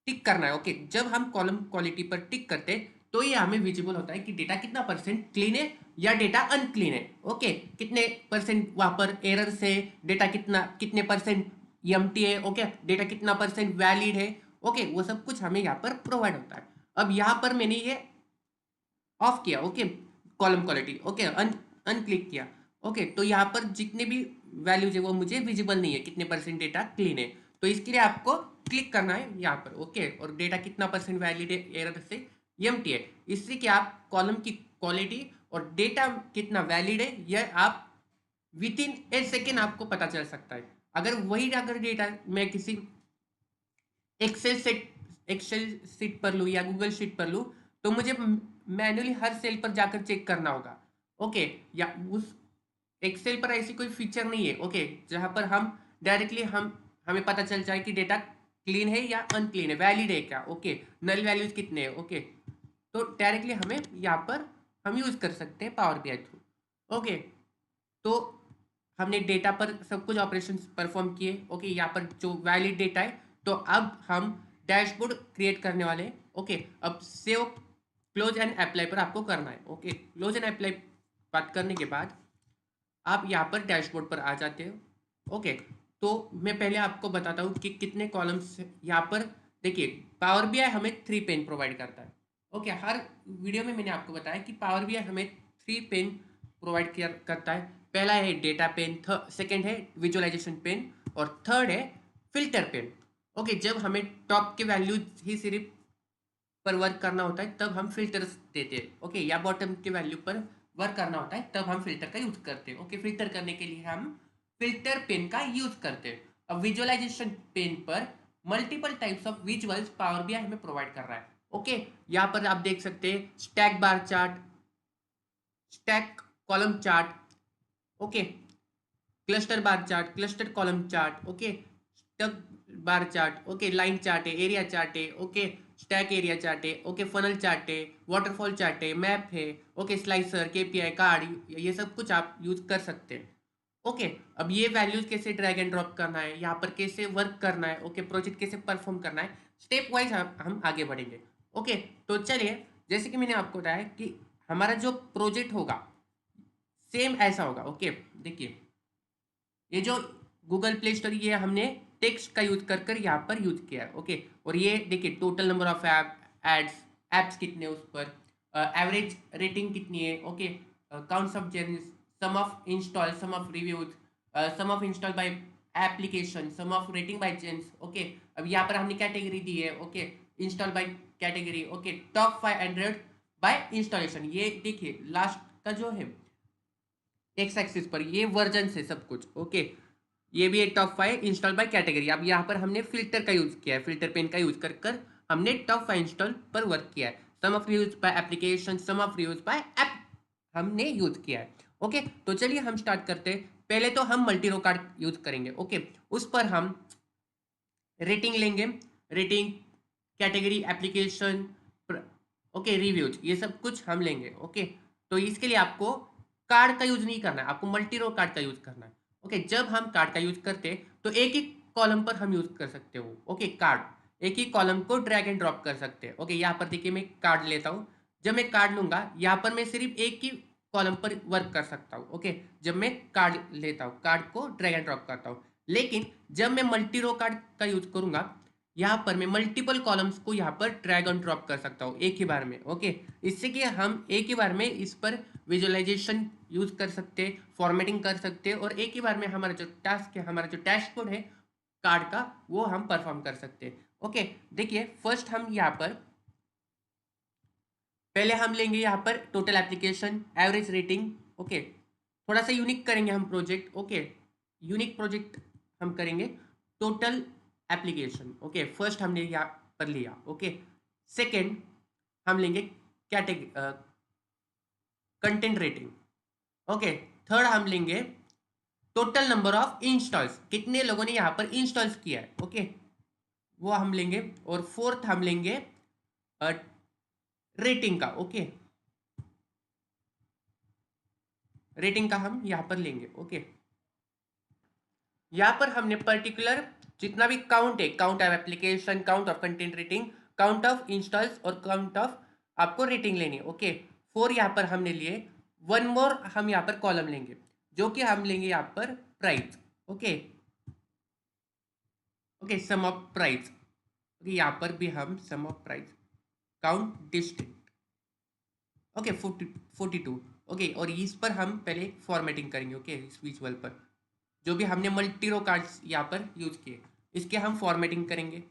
टिक करना है। ओके, जब हम कॉलम क्वालिटी पर टिक करते हैं तो ये हमें विजिबल होता है कि डेटा कितना परसेंट क्लीन है या डेटा अनक्लीन है। ओके, कितने परसेंट वहां पर एरर्स है, डेटा कितना, कितने परसेंट एम्प्टी है, ओके, डेटा कितना परसेंट वैलिड है। ओके, वो सब कुछ हमें यहाँ पर प्रोवाइड होता है। अब यहाँ पर मैंने ये ऑफ किया। Okay, column quality, okay, onclick किया। ओके, तो यहाँ पर जितने भी वैल्यूज है वो मुझे विजिबल नहीं है, कितने परसेंट डेटा क्लीन है। तो इसके लिए आपको क्लिक करना है यहाँ पर। ओके, और डेटा कितना परसेंट वैलिड है, एरर से एम्प्टी है, इससे कि आप कॉलम की क्वालिटी और डेटा कितना वैलिड है यह आप विद इन ए सेकेंड आपको पता चल सकता है। अगर डेटा मैं किसी एक्सेल शीट पर लूँ या गूगल शीट पर लूँ, तो मुझे मैन्युअली हर सेल पर जाकर चेक करना होगा। ओके, या उस एक्सेल पर ऐसी कोई फीचर नहीं है। ओके, जहाँ पर हम डायरेक्टली हमें पता चल जाए कि डेटा क्लीन है या अनक्लीन है, वैलिड है क्या, ओके, नल वैल्यूज कितने हैं। ओके, तो डायरेक्टली हमें यहाँ पर हम यूज कर सकते हैं पावर बीआई थ्रू। ओके, तो हमने डेटा पर सब कुछ ऑपरेशन परफॉर्म किए। ओके, यहाँ पर जो वैलिड डेटा है, तो अब हम डैशबोर्ड क्रिएट करने वाले हैं। ओके, अब सेव, क्लोज एंड अप्लाई पर आपको करना है। ओके, क्लोज एंड अप्लाई बात करने के बाद आप यहाँ पर डैशबोर्ड पर आ जाते हो। ओके, तो मैं पहले आपको बताता हूँ कि कितने कॉलम्स यहाँ पर। देखिए, पावर बीआई हमें 3 पेन प्रोवाइड करता है। ओके, हर वीडियो में मैंने आपको बताया कि पावर बीआई हमें 3 पेन प्रोवाइड करता है। पहला है डेटा पेन, सेकेंड है विजुअलाइजेशन पेन, और थर्ड है फिल्टर पेन। ओके, जब हमें टॉप के वैल्यूज ही सिर्फ पर वर्क करना होता है तब हम फिल्टर्स देते हैं। ओके, या बॉटम के वैल्यू पर वर्क करना होता है तब हम फिल्टर का यूज करते हैं। ओके, फिल्टर करने के लिए हम फिल्टर पेन का यूज करते हैं। अब विजुअलाइजेशन पेन पर multiple types of visuals power BI हमें प्रोवाइड कर रहा है। ओके, यहाँ पर आप देख सकते हैं stack bar chart, stack column chart, okay, cluster bar chart, cluster column chart, okay, stuck bar chart, okay, line chart है, एरिया चार्ट है, ओके, स्टैक एरिया चार्ट है, ओके, फनल चार्ट है, वाटरफॉल चार्ट है, map है, okay, slicer, KPI card, ये सब कुछ आप यूज कर सकते हैं। ओके, अब ये वैल्यूज कैसे ड्रैग एंड ड्रॉप करना है, यहाँ पर कैसे वर्क करना है, ओके, प्रोजेक्ट कैसे परफॉर्म करना है, स्टेप वाइज हम आगे बढ़ेंगे। ओके, तो चलिए, जैसे कि मैंने आपको बताया कि हमारा जो प्रोजेक्ट होगा सेम ऐसा होगा। ओके, देखिए, ये जो गूगल प्ले स्टोर, ये हमने टेक्स्ट का यूज कर कर यहाँ पर यूज किया है। ओके, और ये देखिए total number of ads, apps कितने उस पर, एवरेज रेटिंग कितनी है, okay, counts of genres, sum of install, sum of reviews, sum of install by application, sum of rating by genres. Okay, अब यहाँ पर हमने कैटेगरी दी है। Okay, install by category, okay, top 500 by installation. ये देखिए लास्ट का जो है एक्स एक्सिस पर ये वर्जन से सब कुछ। ओके, ये भी एक टॉप 5 इंस्टॉल बाय कैटेगरी। अब यहाँ पर हमने फिल्टर का यूज किया है, फिल्टर पेन का यूज कर कर हमने टॉप 5 इंस्टॉल पर वर्क किया है। Sum of use by application, sum of use by app हमने यूज किया है। ओके, तो चलिए हम स्टार्ट करते हैं। पहले तो हम मल्टी रो कार्ड यूज करेंगे। ओके, उस पर हम रेटिंग लेंगे, rating, category, application, okay, reviews, ये सब कुछ हम लेंगे। ओके, तो इसके लिए आपको कार्ड का यूज नहीं करना है, आपको मल्टी रो कार्ड का यूज करना है। ओके, जब हम कार्ड का यूज करते हैं तो एक ही कॉलम पर हम यूज कर सकते हो। ओके, कार्ड एक ही कॉलम को ड्रैग एंड ड्रॉप कर सकते हैं। ओके, यहाँ पर देखिए मैं कार्ड लेता हूँ। जब मैं कार्ड लूंगा यहाँ पर मैं सिर्फ एक ही कॉलम पर वर्क कर सकता हूँ। ओके, जब मैं कार्ड लेता हूँ, कार्ड को ड्रैग एंड ड्रॉप करता हूँ। लेकिन जब मैं मल्टी रो कार्ड का यूज करूंगा, यहाँ पर मैं मल्टीपल कॉलम्स को यहाँ पर ड्रैग एंड ड्रॉप कर सकता हूँ एक ही बार में। ओके, इससे कि हम एक ही बार में इस पर विजुअलाइजेशन यूज कर सकते, फॉर्मेटिंग कर सकते, और एक ही बार में हमारा जो टास्क है, हमारा जो डैशबोर्ड है कार्ड का, वो हम परफॉर्म कर सकते हैं। ओके, देखिए फर्स्ट हम यहाँ पर पहले हम लेंगे यहाँ पर total application, average rating. Okay, थोड़ा सा यूनिक करेंगे हम प्रोजेक्ट। ओके, यूनिक प्रोजेक्ट हम करेंगे। टोटल एप्लीकेशन, ओके, फर्स्ट हमने यहाँ पर लिया। ओके, सेकेंड हम लेंगे category, content rating. Okay, third हम लेंगे टोटल नंबर ऑफ इंस्टॉल्स, कितने लोगों ने यहाँ पर इंस्टॉल्स किया है। ओके, वो हम लेंगे। और फोर्थ हम लेंगे रेटिंग का। ओके, रेटिंग का हम यहाँ पर लेंगे। ओके, यहाँ पर हमने पर्टिकुलर जितना भी काउंट है, count of application, count of content rating, count of installs और काउंट ऑफ आपको रेटिंग लेनी है। ओके, 4 यहाँ पर हमने लिए। वन मोर हम यहाँ पर कॉलम लेंगे, जो कि हम लेंगे यहाँ पर price. Okay, okay, sum of price. यहाँ पर भी हम sum of price, count district. Okay, 42। Okay, और इस पर हम पहले फॉर्मेटिंग करेंगे। ओके, इस विजुअल पर जो भी हमने मल्टी रो कार्ड्स यहाँ पर यूज किए, इसके हम फॉर्मेटिंग करेंगे।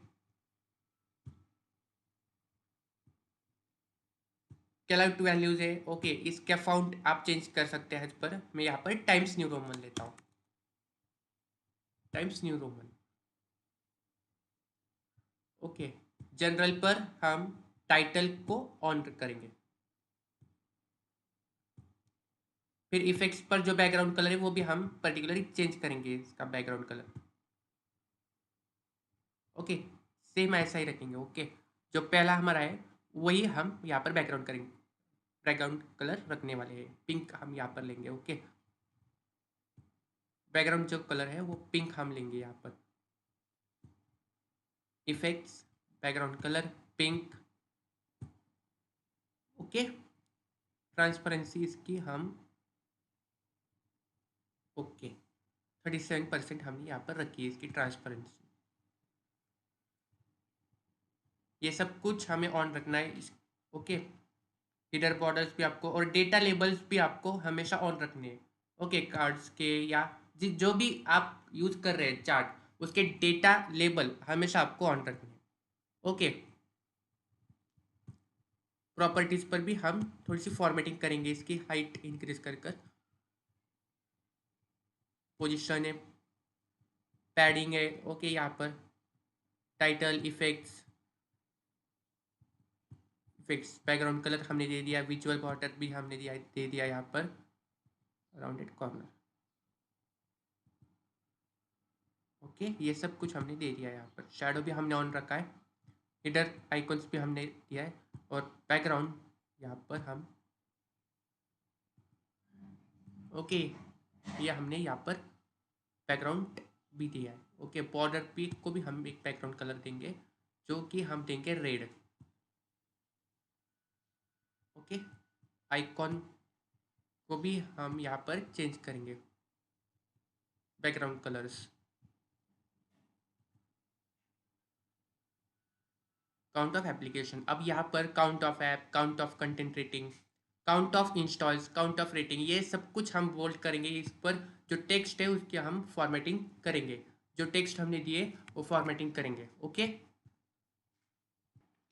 कैलआउट वैल्यूज है। ओके, इसका फाउंट आप चेंज कर सकते हैं। पर मैं यहाँ पर टाइम्स न्यू रोमन लेता हूँ, times new Roman. Okay, general पर हम टाइटल को ऑन करेंगे। फिर इफेक्ट्स पर जो बैकग्राउंड कलर है वो भी हम पर्टिकुलरली चेंज करेंगे, इसका बैकग्राउंड कलर। ओके, सेम ऐसा ही रखेंगे। ओके, जो पहला हमारा है वही हम यहाँ पर बैकग्राउंड करेंगे, बैकग्राउंड कलर रखने वाले हैं, पिंक हम यहाँ पर लेंगे। ओके, बैकग्राउंड जो कलर है वो पिंक हम लेंगे यहाँ पर। Effects, background colour pink. Okay, transparency इसकी हम, ओके, 37% हमने यहाँ पर रखी है इसकी ट्रांसपेरेंसी। ये सब कुछ हमें ऑन रखना है ओके। हीडर बॉर्डर्स भी आपको और डेटा लेबल्स भी आपको हमेशा ऑन रखने हैं ओके। कार्ड्स के या जो भी आप यूज़ कर रहे हैं चार्ट, उसके डेटा लेबल हमेशा आपको ऑन रखने हैं ओके। प्रॉपर्टीज़ पर भी हम थोड़ी सी फॉर्मेटिंग करेंगे, इसकी हाइट इंक्रीज कर कर। पोजीशन है, पैडिंग है ओके। यहाँ पर टाइटल, इफेक्ट्स, बैकग्राउंड कलर हमने दे दिया, विजुअल बॉर्डर भी हमने दे दिया यहाँ पर, राउंडेड कॉर्नर ओके। ये सब कुछ हमने दे दिया है यहाँ पर। शैडो भी हमने ऑन रखा है, हिडर आइकॉन्स भी हमने दिया है, और बैकग्राउंड यहाँ पर हम ओके, ये हमने यहाँ पर बैकग्राउंड भी दिया है ओके। बॉर्डर पे को भी हम एक बैकग्राउंड कलर देंगे जो कि हम देंगे रेड ओके। आइकॉन को भी हम यहाँ पर चेंज करेंगे background colours. Count of application, अब यहाँ पर count of app, count of content rating, count of installs, count of rating, ये सब कुछ हम बोल्ड करेंगे। इस पर जो टेक्स्ट है उसकी हम फॉर्मेटिंग करेंगे, जो टेक्स्ट हमने दिए वो फॉर्मेटिंग करेंगे ओके।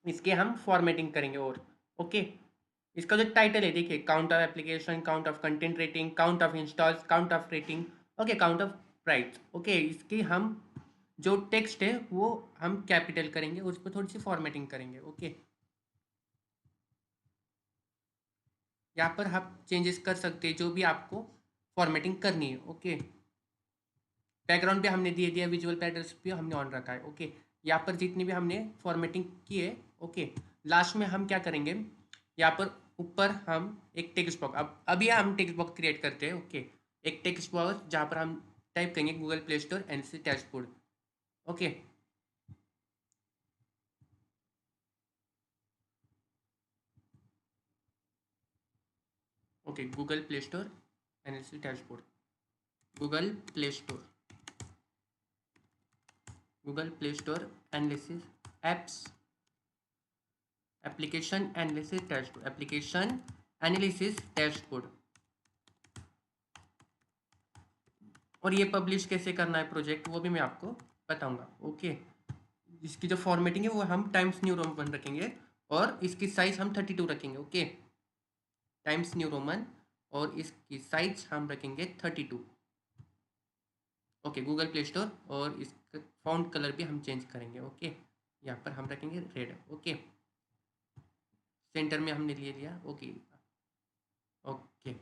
इसके हम फॉर्मेटिंग करेंगे और ओके। इसका जो टाइटल है देखिए, count of application, count of content rating, count of installs, count of rating okay, count of price okay. इसकी हम जो टेक्स्ट है वो हम कैपिटल करेंगे, उस पर थोड़ी सी फॉर्मेटिंग करेंगे ओके। यहाँ पर आप चेंजेस कर सकते हैं जो भी आपको फॉर्मेटिंग करनी है ओके। बैकग्राउंड भी हमने दिए दिया, विजुअल पैटर्न्स भी हमने ऑन रखा है ओके। यहाँ पर जितनी भी हमने फॉर्मेटिंग की है ओके। लास्ट में हम क्या करेंगे, यहाँ पर ऊपर हम एक टेक्स्ट बॉक्स, अब अभी हम टेक्स्ट बॉक्स क्रिएट करते हैं ओके। एक टेक्स्ट बॉक्स जहाँ पर हम टाइप करेंगे Google Play store NLC dashboard okay. Okay, Google Play store NLC dashboard, Google Play store, Google Play store analysis apps, application analysis dashboard, application analysis dashboard. और ये publish कैसे करना है प्रोजेक्ट वो भी मैं आपको बताऊंगा ओके। इसकी जो फॉर्मेटिंग है वो हम टाइम्स न्यू रोमन रखेंगे, और इसकी साइज हम 32 रखेंगे ओके। टाइम्स न्यू रोमन, और इसकी साइज हम रखेंगे 32 ओके। गूगल प्ले स्टोर, और इसका फॉन्ट कलर भी हम चेंज करेंगे ओके। यहाँ पर हम रखेंगे रेड ओके। सेंटर में हमने ले लिया okay okay.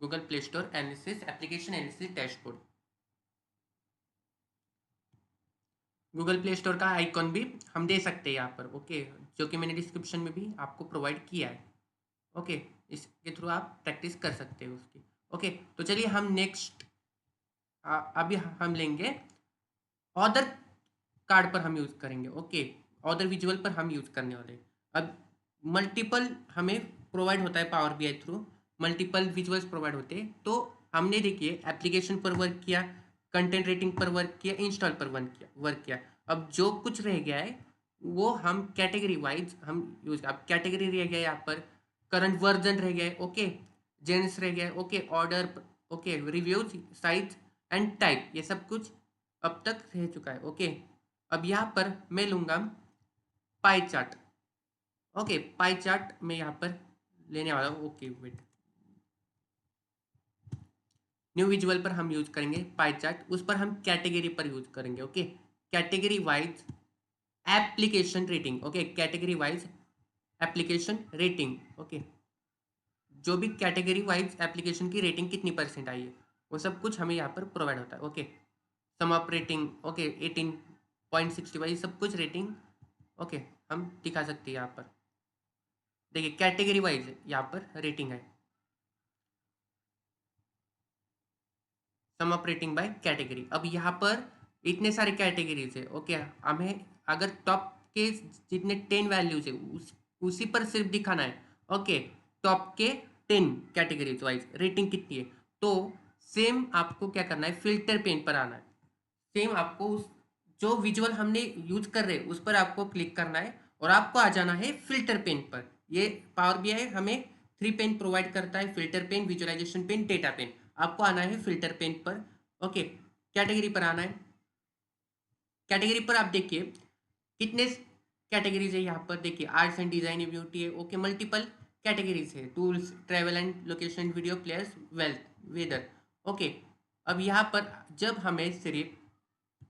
Google Play store analysis, application analysis dashboard. Google Play Store का आइकॉन भी हम दे सकते हैं यहाँ पर ओके, जो कि मैंने डिस्क्रिप्शन में भी आपको प्रोवाइड किया है ओके। इसके थ्रू आप प्रैक्टिस कर सकते हो उसकी ओके। तो चलिए हम नेक्स्ट अभी हम लेंगे ऑदर कार्ड पर हम यूज़ करेंगे ओके। ऑदर विजुअल पर हम यूज़ करने वाले हैं। अब मल्टीपल हमें प्रोवाइड होता है Power BI through, multiple visuals provide होते हैं। तो हमने देखिए एप्लीकेशन पर वर्क किया, कंटेंट रेटिंग पर वर्क किया, इंस्टॉल पर वर्क किया। अब जो कुछ रह गया है वो हम कैटेगरी वाइज हम यूज, अब कैटेगरी रह गया यहाँ पर, करंट वर्जन रह गया है ओके, जेंस रह गया है okay, order okay, reviews, size and type, ये सब कुछ अब तक रह चुका है ओके। अब यहाँ पर मैं लूँगा pie chart okay. Pie chart मैं यहाँ पर लेने वाला हूँ ओके। वेट, न्यू विजुअल पर हम यूज करेंगे पाई चार्ट, उस पर हम कैटेगरी पर यूज करेंगे okay. Category wise application rating okay, category wise application rating okay. जो भी कैटेगरी वाइज एप्लीकेशन की रेटिंग कितनी परसेंट आई है वो सब कुछ हमें यहाँ पर प्रोवाइड होता है okay. Sum up rating okay 18.65, सब कुछ रेटिंग ओके हम दिखा सकते हैं यहाँ पर। देखिए कैटेगरी वाइज यहाँ पर रेटिंग है, sum up rating by category. अब यहाँ पर इतने सारे कैटेगरीज है ओके। हमें अगर टॉप के जितने 10 वैल्यूज है उसी पर सिर्फ दिखाना है ओके। टॉप के 10 कैटेगरीज वाइज रेटिंग कितनी है, तो सेम आपको क्या करना है, फिल्टर पेन पर आना है। सेम आपको उस जो विजुअल हमने यूज कर रहे हैं उस पर आपको क्लिक करना है और आपको आ जाना है फिल्टर पेन पर। ये पावर बीआई हमें 3 पेन प्रोवाइड करता है, filter pane, visualisation pane, data pane. आपको आना है फिल्टर पेन पर। ओके, कैटेगरी पर आना है। कैटेगरी पर आप देखिए कितने कैटेगरीज है यहाँ पर। देखिए आर्ट्स एंड डिजाइन, ब्यूटी है। ओके, मल्टीपल कैटेगरीज है, tools, travel and location, video players, wealth, weather. Okay, अब यहाँ पर जब हमें सिर्फ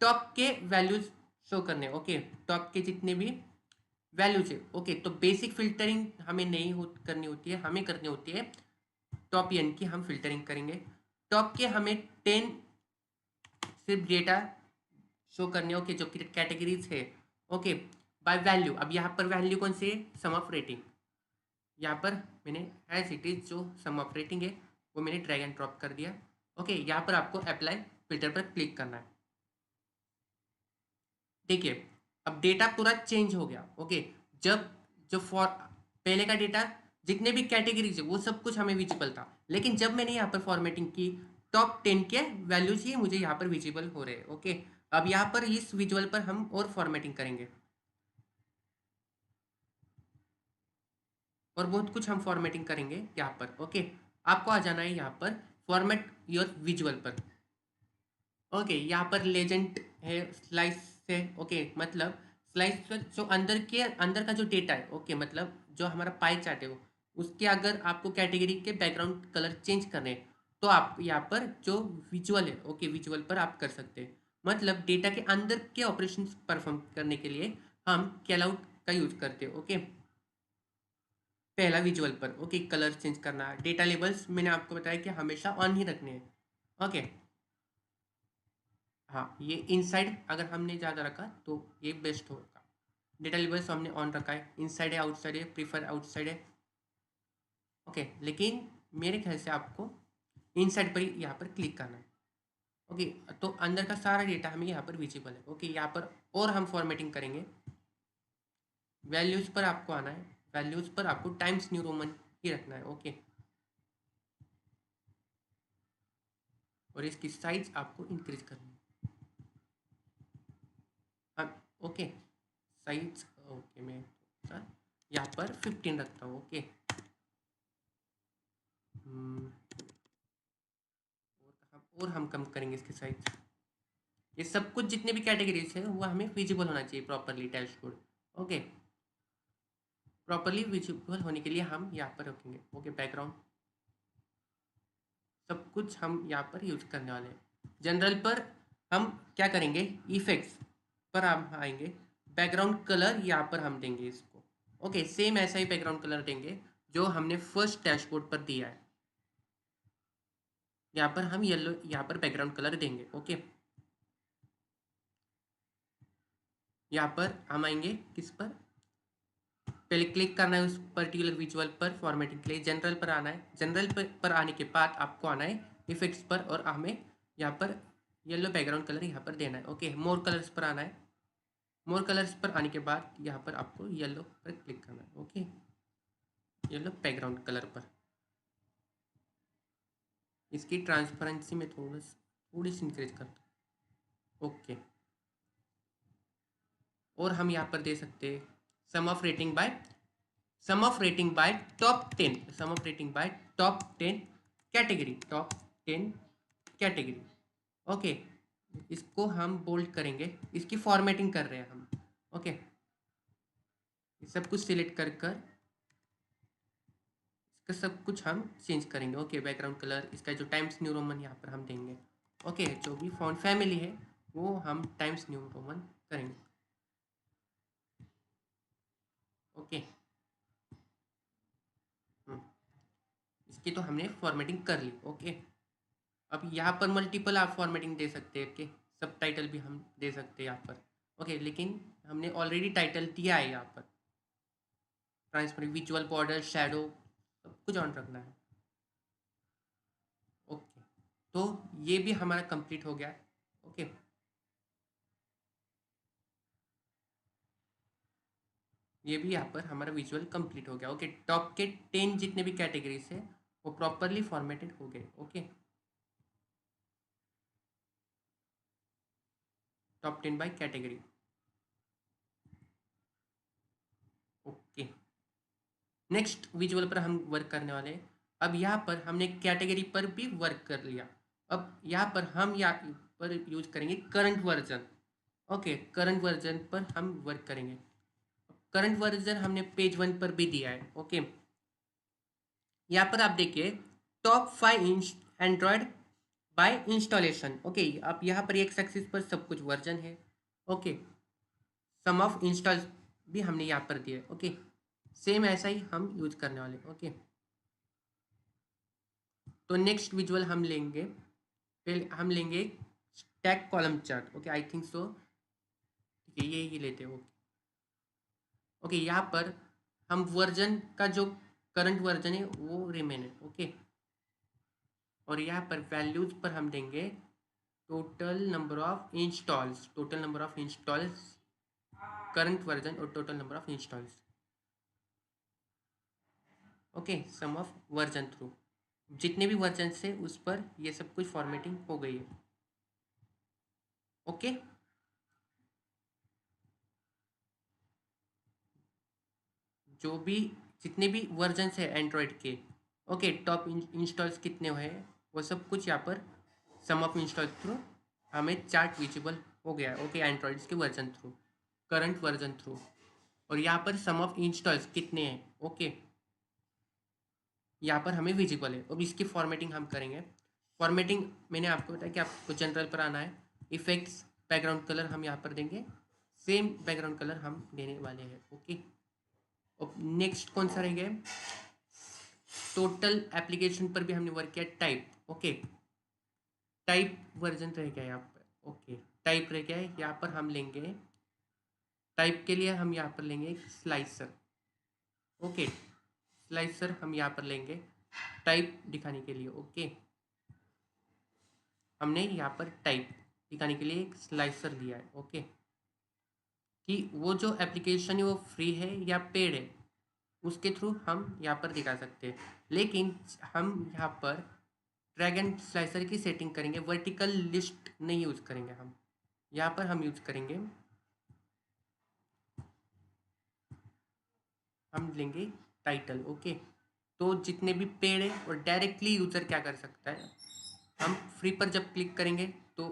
टॉप के वैल्यूज शो करने, ओके, टॉप के जितने भी वैल्यूज है, ओके, तो बेसिक फिल्टरिंग हमें नहीं करनी होती है, हमें करनी होती है टॉप एन की हम फिल्टरिंग करेंगे। टॉप के हमें 10 सिर्फ डेटा शो करने, ओके, जो कैटेगरीज है। Okay, by value. अब यहाँ पर वैल्यू कौन सी है, सम ऑफ रेटिंग। यहाँ पर मैंने एज इट इज जो सम ऑफ रेटिंग है वो मैंने ड्रैग एंड ड्रॉप कर दिया। ओके, यहाँ पर आपको अप्लाई फिल्टर पर क्लिक करना है। देखिए अब डेटा पूरा चेंज हो गया। ओके, जब जो फॉर पहले का डेटा जितने भी कैटेगरीज है वो सब कुछ हमें विजिबल था, लेकिन जब मैंने यहाँ पर फॉर्मेटिंग की टॉप 10 के वैल्यूज ही मुझे यहाँ पर विजिबल हो रहे हैं। ओके, अब यहाँ पर इस विजुअल पर हम और फॉर्मेटिंग करेंगे और बहुत कुछ हम फॉर्मेटिंग करेंगे यहाँ पर। ओके, आपको आ जाना है यहाँ पर फॉर्मेट योर विजुअल पर। ओके, यहाँ पर लेजेंड है, स्लाइस है। ओके, मतलब स्लाइस पर जो अंदर का जो डेटा है, ओके, मतलब जो हमारा पाई चार्ट है वो, उसके अगर आपको कैटेगरी के बैकग्राउंड कलर चेंज करने हैं तो आप यहाँ पर जो विजुअल है, ओके, विजुअल पर आप कर सकते हैं। मतलब डेटा के अंदर के ऑपरेशन परफॉर्म करने के लिए हम कैलआउट का यूज करते हैं। ओके, पहला विजुअल पर, ओके, कलर चेंज करना, डेटा लेबल्स मैंने आपको बताया कि हमेशा ऑन ही रखने हैं। ओके, हाँ, ये इनसाइड अगर हमने ज़्यादा रखा तो ये बेस्ट होगा। डेटा लेबल्स हमने ऑन रखा है, इनसाइड है, आउटसाइड है, प्रीफर आउटसाइड है। ओके, लेकिन मेरे ख्याल से आपको इनसाइड पर ही यहाँ पर क्लिक करना है। ओके, तो अंदर का सारा डेटा हमें यहाँ पर विजिबल है। ओके, यहाँ पर और हम फॉर्मेटिंग करेंगे। वैल्यूज़ पर आपको आना है, वैल्यूज़ पर आपको टाइम्स न्यू रोमन ही रखना है। ओके, और इसकी साइज आपको इंक्रीज करनी है। हाँ, ओके, साइज, ओके, मैं यहाँ पर 15 रखता हूँ। ओके, और हम कम करेंगे इसकी साइज। ये सब कुछ जितने भी कैटेगरीज है वो हमें विजिबल होना चाहिए properly dashboard. Okay, properly visible होने के लिए हम यहाँ पर रखेंगे। ओके, बैकग्राउंड सब कुछ हम यहाँ पर यूज करने वाले हैं। जनरल पर हम क्या करेंगे, इफेक्ट्स पर हम आएंगे, बैकग्राउंड कलर यहाँ पर हम देंगे इसको। ओके, सेम ऐसा ही बैकग्राउंड कलर देंगे जो हमने फर्स्ट डैशबोर्ड पर दिया है। यहाँ पर हम येलो यहाँ पर बैकग्राउंड कलर देंगे। ओके, यहाँ पर हम आएंगे किस पर, पहले क्लिक करना है उस पर्टिकुलर विजुअल पर फॉर्मेटिंग के लिए। जनरल पर आना है, जनरल पर आने के बाद आपको आना है इफेक्ट्स पर और हमें यहाँ पर येलो बैकग्राउंड कलर यहाँ पर देना है। ओके, मोर कलर्स पर आना है, मोर कलर्स पर आने के बाद यहाँ पर आपको येलो पर क्लिक करना है। ओके, येलो बैकग्राउंड कलर पर इसकी ट्रांसपेरेंसी में थोड़ी सी इंक्रीज करता हूँ। ओके, और हम यहाँ पर दे सकते हैं sum of rating by top 10, sum of rating by top 10 category, top 10 category. Okay, इसको हम बोल्ड करेंगे, इसकी फॉर्मेटिंग कर रहे हैं हम। ओके, सब कुछ सिलेक्ट कर कर इसका सब कुछ हम चेंज करेंगे। ओके, बैकग्राउंड कलर, इसका जो टाइम्स न्यू रोमन यहाँ पर हम देंगे। ओके, जो भी फॉन्ट फैमिली है वो हम टाइम्स न्यू रोमन करेंगे। ओके, इसकी तो हमने फॉर्मेटिंग कर ली। ओके, अब यहाँ पर मल्टीपल आप फॉर्मेटिंग दे सकते हैं। ओके, सब टाइटल भी हम दे सकते हैं यहाँ पर। ओके, लेकिन हमने ऑलरेडी टाइटल दिया है यहाँ पर। ट्रांसपेरेंट, विजुअल बॉर्डर, शैडो, सब कुछ ऑन रखना है। ओके, तो ये भी हमारा कंप्लीट हो गया। ओके, ये भी यहाँ पर हमारा विजुअल कंप्लीट हो गया। ओके, टॉप के 10 जितने भी कैटेगरीज है वो प्रॉपरली फॉर्मेटेड हो गए। Okay, top 10 bye category. Okay, next visual पर हम वर्क करने वाले हैं। अब यहाँ पर हमने कैटेगरी पर भी वर्क कर लिया। अब यहाँ पर हम यहाँ पर यूज करेंगे current version. Okay, current version पर हम वर्क करेंगे। करंट वर्जन हमने पेज 1 पर भी दिया है। ओके, यहाँ पर आप देखिए top 5 inch Android by installation. Okay, अब यहाँ पर एक्स एक्सिस पर सब कुछ वर्जन है। ओके, सम ऑफ इंस्टॉल भी हमने यहाँ पर दिया है। ओके, सेम ऐसा ही हम यूज करने वाले। ओके, तो नेक्स्ट विजुअल हम लेंगे, पहले हम लेंगे stack column chart. Okay, I think so, ठीक है, ये ही लेते हैं। ओके ओके, यहाँ पर हम वर्जन का जो करंट वर्जन है वो रिमेन है। ओके, और यहाँ पर वैल्यूज पर हम देंगे total number of installs, total number of installs, current version और total number of installs. Okay, sum of version through, जितने भी वर्जन से उस पर ये सब कुछ फॉर्मेटिंग हो गई है। ओके, जो भी जितने भी वर्जन है एंड्रॉयड के, ओके, टॉप इंस्टॉल्स कितने हुए हैं वो सब कुछ यहाँ पर सम ऑफ इंस्टॉल थ्रू हमें चार्ट विजिबल हो गया है। ओके, एंड्रॉयड्स के version through, current version through, और यहाँ पर सम ऑफ इंस्टॉल्स कितने हैं। ओके, यहाँ पर हमें विजिबल है। अब इसकी फॉर्मेटिंग हम करेंगे। फॉर्मेटिंग मैंने आपको बताया कि आपको जनरल पर आना है। इफेक्ट्स, बैकग्राउंड कलर हम यहाँ पर देंगे, सेम बैकग्राउंड कलर हम देने वाले हैं। ओके, अब नेक्स्ट कौन सा रह गया, टोटल एप्लीकेशन पर भी हमने वर्क किया। टाइप, ओके, टाइप वर्जन रह गया यहाँ पर। ओके, टाइप रह गया है, यहाँ पर हम लेंगे टाइप के लिए हम यहाँ पर लेंगे एक स्लाइसर। ओके, स्लाइसर हम यहाँ पर लेंगे टाइप दिखाने के लिए। ओके, हमने यहाँ पर टाइप दिखाने के लिए एक स्लाइसर लिया है। ओके, कि वो जो एप्लीकेशन है वो फ्री है या पेड है, उसके थ्रू हम यहाँ पर दिखा सकते हैं। लेकिन हम यहाँ पर ड्रैग एंड स्लाइसर की सेटिंग करेंगे, वर्टिकल लिस्ट नहीं यूज़ करेंगे हम। यहाँ पर हम यूज़ करेंगे, हम लेंगे टाइटल। ओके, तो जितने भी पेड़ है और डायरेक्टली यूज़र क्या कर सकता है, हम फ्री पर जब क्लिक करेंगे तो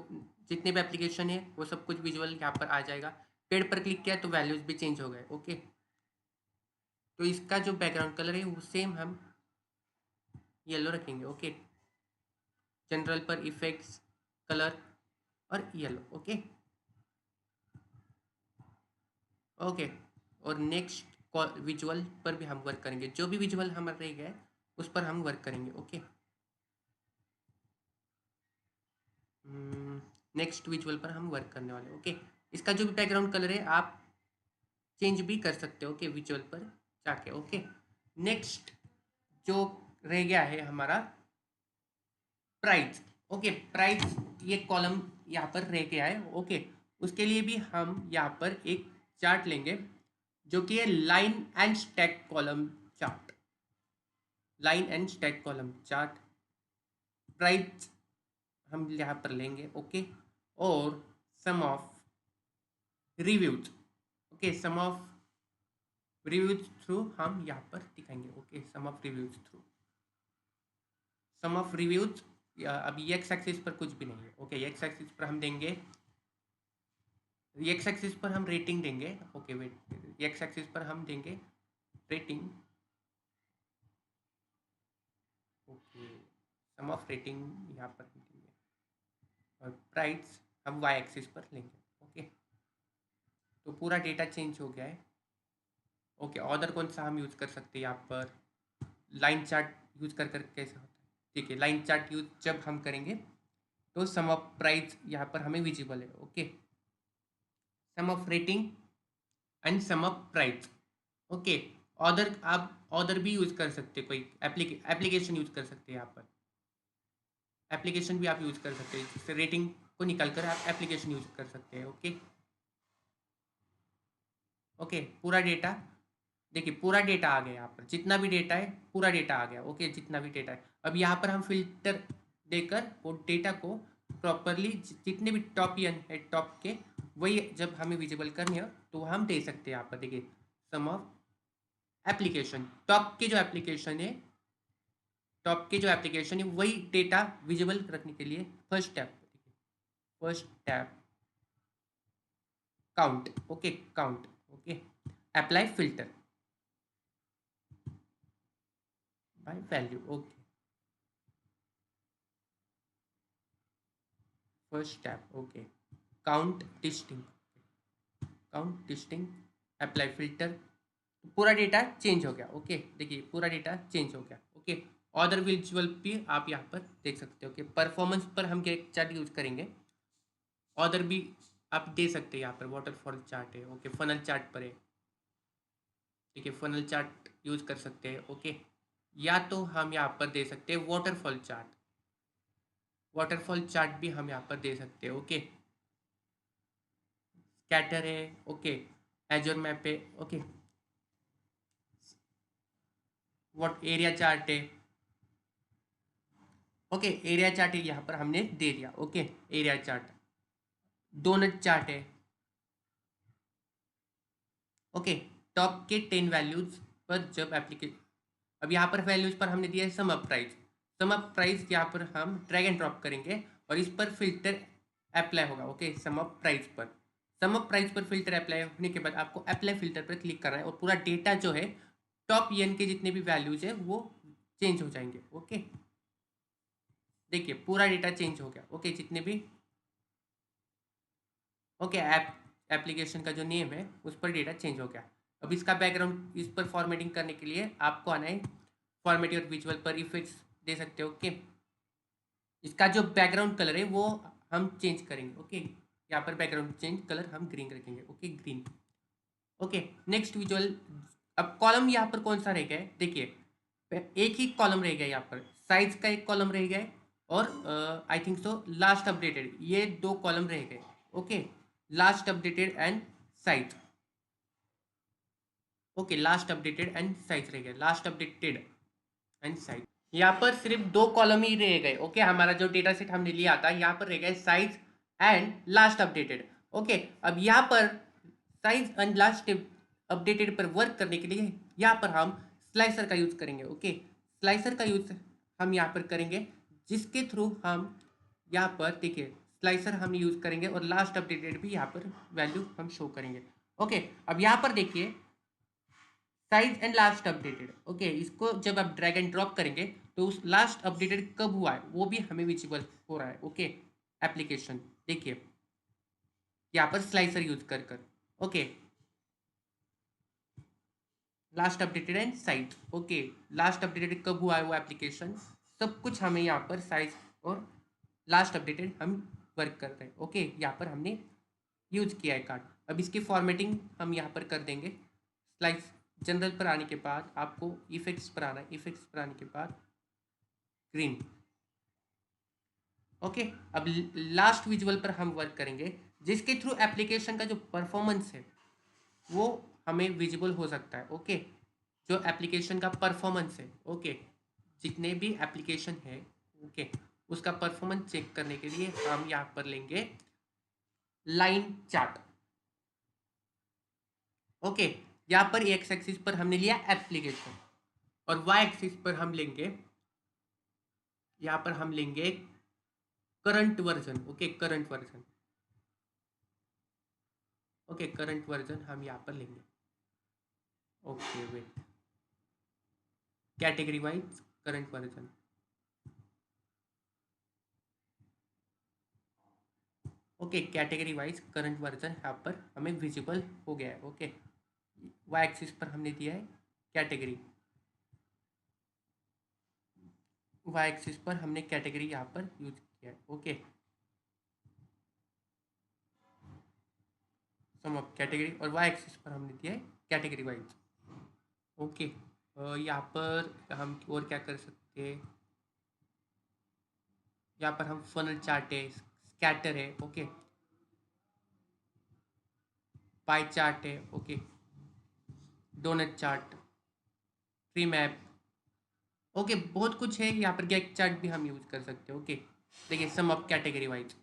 जितने भी एप्लीकेशन है वो सब कुछ विजुअल यहाँ पर आ जाएगा। पेड़ पर क्लिक किया तो वैल्यूज भी चेंज हो गए। ओके, तो इसका जो बैकग्राउंड कलर है वो सेम हम येलो रखेंगे। ओके, जनरल पर इफेक्ट्स, कलर और येलो। ओके ओके, और नेक्स्ट विजुअल पर भी हम वर्क करेंगे। जो भी विजुअल हमारा रह गया है उस पर हम वर्क करेंगे। ओके, नेक्स्ट विजुअल पर हम वर्क करने वाले। ओके, इसका जो भी बैकग्राउंड कलर है आप चेंज भी कर सकते हो। ओके, विजुअल पर जाके। ओके, नेक्स्ट जो रह गया है हमारा प्राइस। ओके, प्राइस ये कॉलम यहाँ पर रह गया है। ओके, उसके लिए भी हम यहाँ पर एक चार्ट लेंगे जो कि है line and stack column chart. Line and stack column chart, price हम यहाँ पर लेंगे। ओके, और sum of reviews. Okay, sum of reviews through हम यहाँ पर दिखाएंगे। Okay, sum of reviews through, sum of reviews. अभी एक्स एक्सिस पर कुछ भी नहीं है। ओके, एक्स एक्सिस पर हम देंगे, एक्स एक्सिस पर हम रेटिंग देंगे। ओके वेट, एक्स एक्सिस पर हम देंगे rating. Okay, sum of rating यहाँ पर हम देंगे, और प्राइस हम वाई एक्सिस पर लेंगे। ओके, तो पूरा डेटा चेंज हो गया है। ओके, ऑर्डर कौन सा हम यूज़ कर सकते हैं यहाँ पर, लाइन चार्ट यूज कर कैसे होता है। ठीक है, लाइन चार्ट यूज जब हम करेंगे तो सम ऑफ प्राइस यहाँ पर हमें विजिबल है। Okay, sum of rating and sum of price. Okay, order आप ऑर्डर भी यूज कर सकते हैं, कोई एप्लीकेशन यूज कर सकते हैं। यहाँ पर एप्लीकेशन भी आप यूज कर सकते हैं, जिससे रेटिंग को निकाल कर आप एप्लीकेशन यूज कर सकते हैं। ओके ओके, पूरा डेटा देखिए, पूरा डेटा आ गया यहाँ पर, जितना भी डेटा है पूरा डेटा आ गया। ओके, जितना भी डेटा है, अब यहाँ पर हम फिल्टर देकर वो डेटा को प्रॉपरली जितने भी टॉपियन है टॉप के वही जब हमें विजिबल करनी है तो हम दे सकते हैं यहाँ पर। देखिए सम ऑफ एप्लीकेशन, टॉप के जो एप्लीकेशन है वही डेटा विजिबल रखने के लिए first tab count, okay count, okay apply filter by value, okay first tab, okay count distinct apply filter, पूरा डेटा चेंज हो गया। ओके देखिए पूरा डेटा चेंज हो गया। ओके अदर विजुअल भी आप यहाँ पर देख सकते हो। ओके परफॉर्मेंस पर हम क्या चार्ट यूज करेंगे, अदर भी आप दे सकते हैं यहाँ पर। वाटरफॉल चार्ट है, ओके फनल चार्ट पर है, ठीक है फनल चार्ट यूज कर सकते हैं। ओके या तो हम यहाँ पर दे सकते हैं वाटरफॉल चार्ट भी हम यहाँ पर दे सकते हैं। ओके स्कैटर है, ओके एजोर मैप है, ओके व्हाट एरिया चार्ट है, ओके एरिया चार्ट यहाँ पर हमने दे दिया। Okay area chart, donut chart है, ओके टॉप के 10 वैल्यूज पर जब एप्लीकेशन, अब यहाँ पर वैल्यूज पर हमने दिया है सम अप प्राइस यहाँ पर हम ड्रैग एंड ड्रॉप करेंगे और इस पर फिल्टर अप्लाई होगा। ओके सम अप प्राइस पर फिल्टर अप्लाई होने के बाद आपको अप्लाई फिल्टर पर क्लिक करना है और पूरा डेटा जो है टॉप एन के जितने भी वैल्यूज है वो चेंज हो जाएंगे। ओके देखिए पूरा डेटा चेंज हो गया। ओके जितने भी, ओके एप्लीकेशन का जो नेम है उस पर डेटा चेंज हो गया। अब इसका बैकग्राउंड इस पर फॉर्मेटिंग करने के लिए आपको आना है फॉर्मेट योर विजुअल पर, इफेक्ट्स दे सकते हो। ओके इसका जो बैकग्राउंड कलर है वो हम चेंज करेंगे। ओके यहाँ पर बैकग्राउंड चेंज कलर हम ग्रीन रखेंगे। Okay green, okay next visual. अब कॉलम यहाँ पर कौन सा रह गया है, देखिए एक ही कॉलम रह गया यहाँ पर, साइज का एक कॉलम रह गया है और I think so last updated, ये दो कॉलम रह गए। Okay last updated and size, okay last updated and size रह गया, लास्ट अपडेटेड एंड साइज। यहाँ पर सिर्फ दो कॉलम ही रह गए। ओके हमारा जो डेटा सेट हमने लिया था यहाँ पर रह गए size and last updated. Okay अब यहाँ पर साइज एंड लास्ट अपडेटेड पर वर्क करने के लिए यहाँ पर हम स्लाइसर का यूज करेंगे। ओके स्लाइसर का यूज हम यहाँ पर करेंगे जिसके थ्रू हम यहाँ पर देखिए स्लाइसर हम यूज करेंगे और लास्ट अपडेटेड भी यहाँ पर वैल्यू हम शो करेंगे। ओके अब यहाँ पर देखिए size and last updated, okay इसको जब आप ड्रैग एंड ड्रॉप करेंगे तो उस लास्ट अपडेटेड कब हुआ है वो भी हमें विजिबल हो रहा है। ओके एप्लीकेशन देखिए यहाँ पर स्लाइसर यूज कर okay last updated and size, okay last updated कब हुआ है वो एप्लीकेशन, सब कुछ हमें यहाँ पर साइज और लास्ट अपडेटेड हम वर्क कर रहे हैं। ओके यहाँ पर हमने यूज किया है कार्ड। अब इसकी फॉर्मेटिंग हम यहाँ पर कर देंगे। स्लाइस जनरल पर आने के बाद आपको इफेक्ट्स पर आना है, इफेक्ट्स पर आने के बाद ग्रीन। ओके अब लास्ट विजुअल पर हम वर्क करेंगे जिसके थ्रू एप्लीकेशन का जो परफॉर्मेंस है वो हमें विजिबल हो सकता है। ओके जो एप्लीकेशन का परफॉर्मेंस है, ओके जितने भी एप्लीकेशन है ओके उसका परफॉर्मेंस चेक करने के लिए हम यहाँ पर लेंगे लाइन चार्ट। ओके यहाँ पर एक्स एक्सिस पर हमने लिया एप्लीकेशन और वाई एक्सिस पर हम लेंगे, यहाँ पर हम लेंगे current version. Okay current version, okay current version हम यहाँ पर लेंगे। Okay weight category wise current version, okay category wise current version यहाँ पर हमें विजिबल हो गया है। ओके वाई एक्सिस पर हमने दिया है कैटेगरी, वाई एक्सिस पर हमने कैटेगरी यहाँ पर यूज किया है। ओके सम ऑफ कैटेगरी और वाई एक्सिस पर हमने दिया है कैटेगरी वाइज। ओके यहाँ पर हम और क्या कर सकते हैं, यहाँ पर हम फनल चार्ट है, स्कैटर है, ओके पाई चार्ट है, okay donut chart, tree map, okay बहुत कुछ है यहाँ पर। गैग चार्ट भी हम यूज कर सकते हैं। ओके देखिए सम ऑफ कैटेगरी वाइज,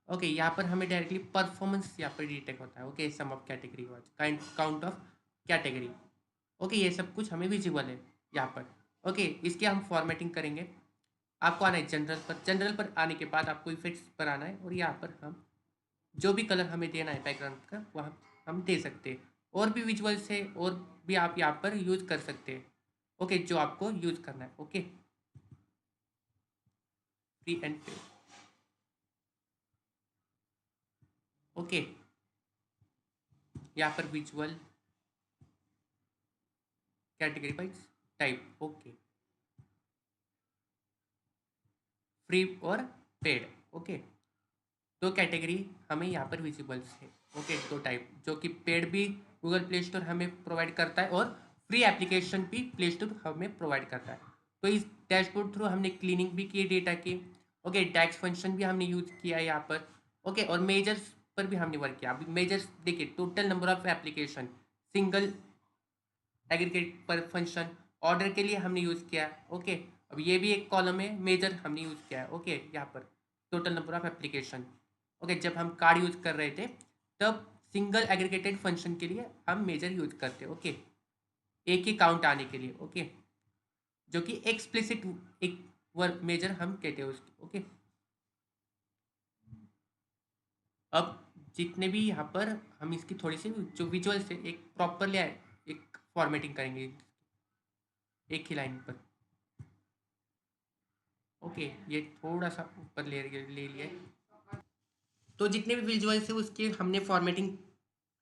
ओके, यहाँ पर हमें डायरेक्टली परफॉर्मेंस यहाँ पर डिटेक्ट होता है। Okay, sum of category was count of category. Okay, ये सब कुछ हमें विजिबल है यहाँ पर। ओके, इसकी हम फॉर्मेटिंग करेंगे। आपको आना है जनरल पर। जनरल पर आने के बाद आपको इफेक्ट्स पर आना है और यहाँ पर हम जो भी कलर हमें देना है बैकग्राउंड का वह हम दे सकते हैं। और भी विजुअल्स है और भी आप यहाँ पर यूज कर सकते हैं। ओके, जो आपको यूज करना है। ओके, फ्री एंड पे। ओके, यहाँ पर visual category wise type. Okay, free और पेड। ओके, दो कैटेगरी हमें यहाँ पर विजिबल्स है। ओके, दो टाइप, जो कि पेड भी गूगल प्ले स्टोर हमें प्रोवाइड करता है और फ्री एप्लीकेशन भी प्ले स्टोर हमें प्रोवाइड करता है। तो इस डैशबोर्ड थ्रू हमने क्लीनिंग भी की डेटा की। ओके, डैक्स फंक्शन भी हमने यूज किया है यहाँ पर। ओके, और मेजर्स पर भी हमने वर्क किया। अभी मेजर्स देखिए, total number of application, single aggregate पर फंक्शन, ऑर्डर के लिए हमने यूज़ किया। ओके, अब ये भी एक कॉलम है, मेजर हमने यूज़ किया है। ओके, यहाँ पर total number of application. Okay, जब हम कार्ड यूज़ कर रहे थे तब सिंगल एग्रीगेटेड फंक्शन के लिए हम मेजर यूज करते। ओके, एक ही काउंट आने के लिए। ओके, जो कि एक्सप्लिसिट एक वर्क मेजर हम कहते हैं उसकी। ओके, अब जितने भी यहाँ पर हम इसकी थोड़ी सी जो विजुअल से एक प्रॉपरली एक फॉर्मेटिंग करेंगे एक ही लाइन पर। ओके, ये थोड़ा सा ऊपर ले लिया है। तो जितने भी विजुअल्स है उसकी हमने फॉर्मेटिंग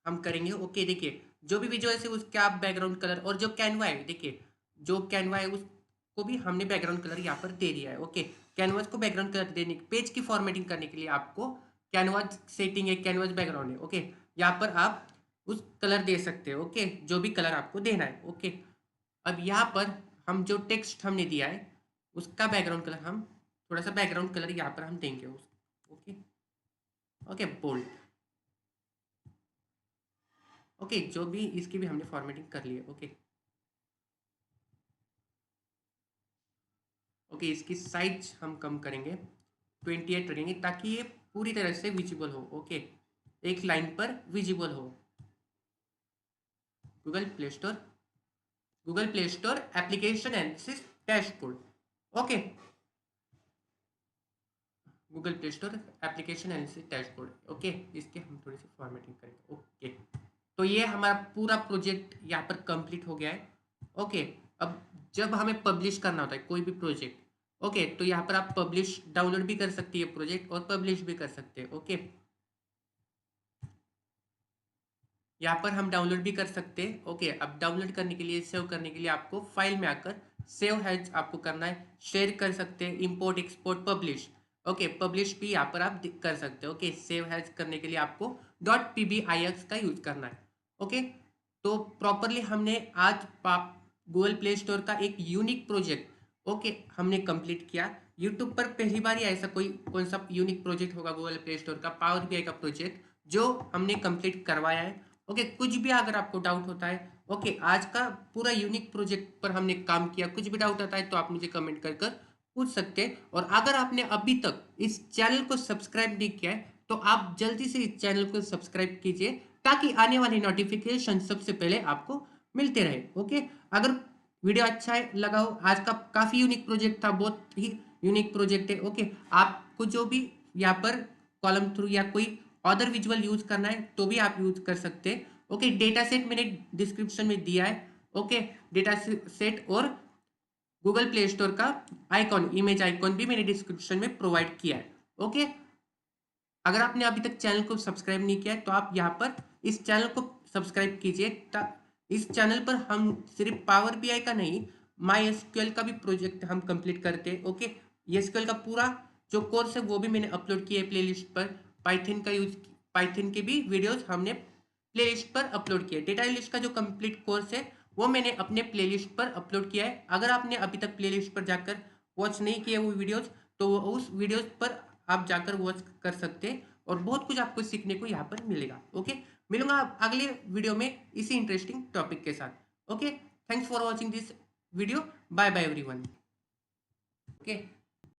हम करेंगे। ओके, देखिए जो भी विजुअल्स है उसका आप बैकग्राउंड कलर, और जो कैनवा है देखिए, जो कैनवा है उसको भी हमने बैकग्राउंड कलर यहाँ पर दे दिया है। ओके, कैनवास को बैकग्राउंड कलर देने, पेज की फॉर्मेटिंग करने के लिए आपको कैनवास सेटिंग है, कैनवास बैकग्राउंड है। ओके, यहाँ पर आप उस कलर दे सकते हो। ओके, जो भी कलर आपको देना है। ओके, अब यहाँ पर हम जो टेक्स्ट हमने दिया है उसका बैकग्राउंड कलर हम थोड़ा सा बैकग्राउंड कलर यहाँ पर हम देंगे। Okay, okay, bold. ओके, जो भी इसकी भी हमने फॉर्मेटिंग कर ली है। ओके, ओके, इसकी साइज हम कम करेंगे, 28 रखेंगे ताकि ये पूरी तरह से विजिबल हो। ओके, एक लाइन पर विजिबल हो। Google Play store, Google Play store application analysis dashboard. Okay, Google Play store application analysis dashboard. Okay, इसके हम थोड़ी सी फॉर्मेटिंग करेंगे। ओके, तो ये हमारा पूरा प्रोजेक्ट यहाँ पर कंप्लीट हो गया है। ओके, अब जब हमें पब्लिश करना होता है कोई भी प्रोजेक्ट, ओके, तो यहाँ पर आप पब्लिश डाउनलोड भी कर सकती है प्रोजेक्ट और पब्लिश भी कर सकते हैं। ओके, यहाँ पर हम डाउनलोड भी कर सकते हैं। ओके, अब डाउनलोड करने के लिए, सेव करने के लिए आपको फाइल में आकर सेव हैज आपको करना है। शेयर कर सकते हैं, import export publish. Okay, publish भी यहाँ पर आप कर सकते हो। ओके, सेव हैज करने के लिए आपको .pbix का यूज करना है। ओके, तो प्रॉपरली हमने आज गूगल प्ले स्टोर का एक यूनिक प्रोजेक्ट ओके हमने कंप्लीट किया। यूट्यूब पर पहली बार ही ऐसा कोई कौन सा यूनिक प्रोजेक्ट होगा गूगल प्ले स्टोर का पावर बीआई का प्रोजेक्ट जो हमने कंप्लीट करवाया है। ओके, कुछ भी अगर आपको डाउट होता है, ओके, आज का पूरा यूनिक प्रोजेक्ट पर हमने काम किया, कुछ भी डाउट आता है तो आप मुझे कमेंट कर कर पूछ सकते हैं। और अगर आपने अभी तक इस चैनल को सब्सक्राइब नहीं किया है तो आप जल्दी से इस चैनल को सब्सक्राइब कीजिए ताकि आने वाली नोटिफिकेशन सबसे पहले आपको मिलते रहे। ओके, अगर वीडियो अच्छा है लगा हो, आज का काफी यूनिक प्रोजेक्ट था, बहुत ही यूनिक प्रोजेक्ट है। ओके, आपको जो भी यहाँ पर कॉलम थ्रू या कोई अदर विजुअल यूज करना है तो भी आप यूज कर सकते हैं। ओके, डेटा सेट मैंने डिस्क्रिप्शन में दिया है। ओके, डेटा सेट और गूगल प्ले स्टोर का आइकॉन, इमेज आइकॉन भी मैंने डिस्क्रिप्शन में प्रोवाइड किया है। ओके, अगर आपने अभी तक चैनल को सब्सक्राइब नहीं किया है तो आप यहाँ पर इस चैनल को सब्सक्राइब कीजिए। इस चैनल पर हम सिर्फ पावर बीआई का नहीं, माई एसक्यूएल का भी प्रोजेक्ट हम कंप्लीट करते हैं। ओके, एसक्यूएल का पूरा जो कोर्स है वो भी मैंने अपलोड किया है प्लेलिस्ट पर। पाइथन का यूज, पाइथन के भी वीडियोस हमने प्लेलिस्ट पर अपलोड किया है। डेटा एनालिस्ट का जो कंप्लीट कोर्स है वो मैंने अपने प्लेलिस्ट पर अपलोड किया है। अगर आपने अभी तक प्लेलिस्ट पर जाकर वॉच नहीं किए वो वीडियोस तो उस वीडियोस पर आप जाकर वॉच कर सकते हैं और बहुत कुछ आपको सीखने को यहाँ पर मिलेगा। ओके, मिलूंगा अगले वीडियो में इसी इंटरेस्टिंग टॉपिक के साथ। Okay, thanks for watching this video. Bye bye everyone. Okay.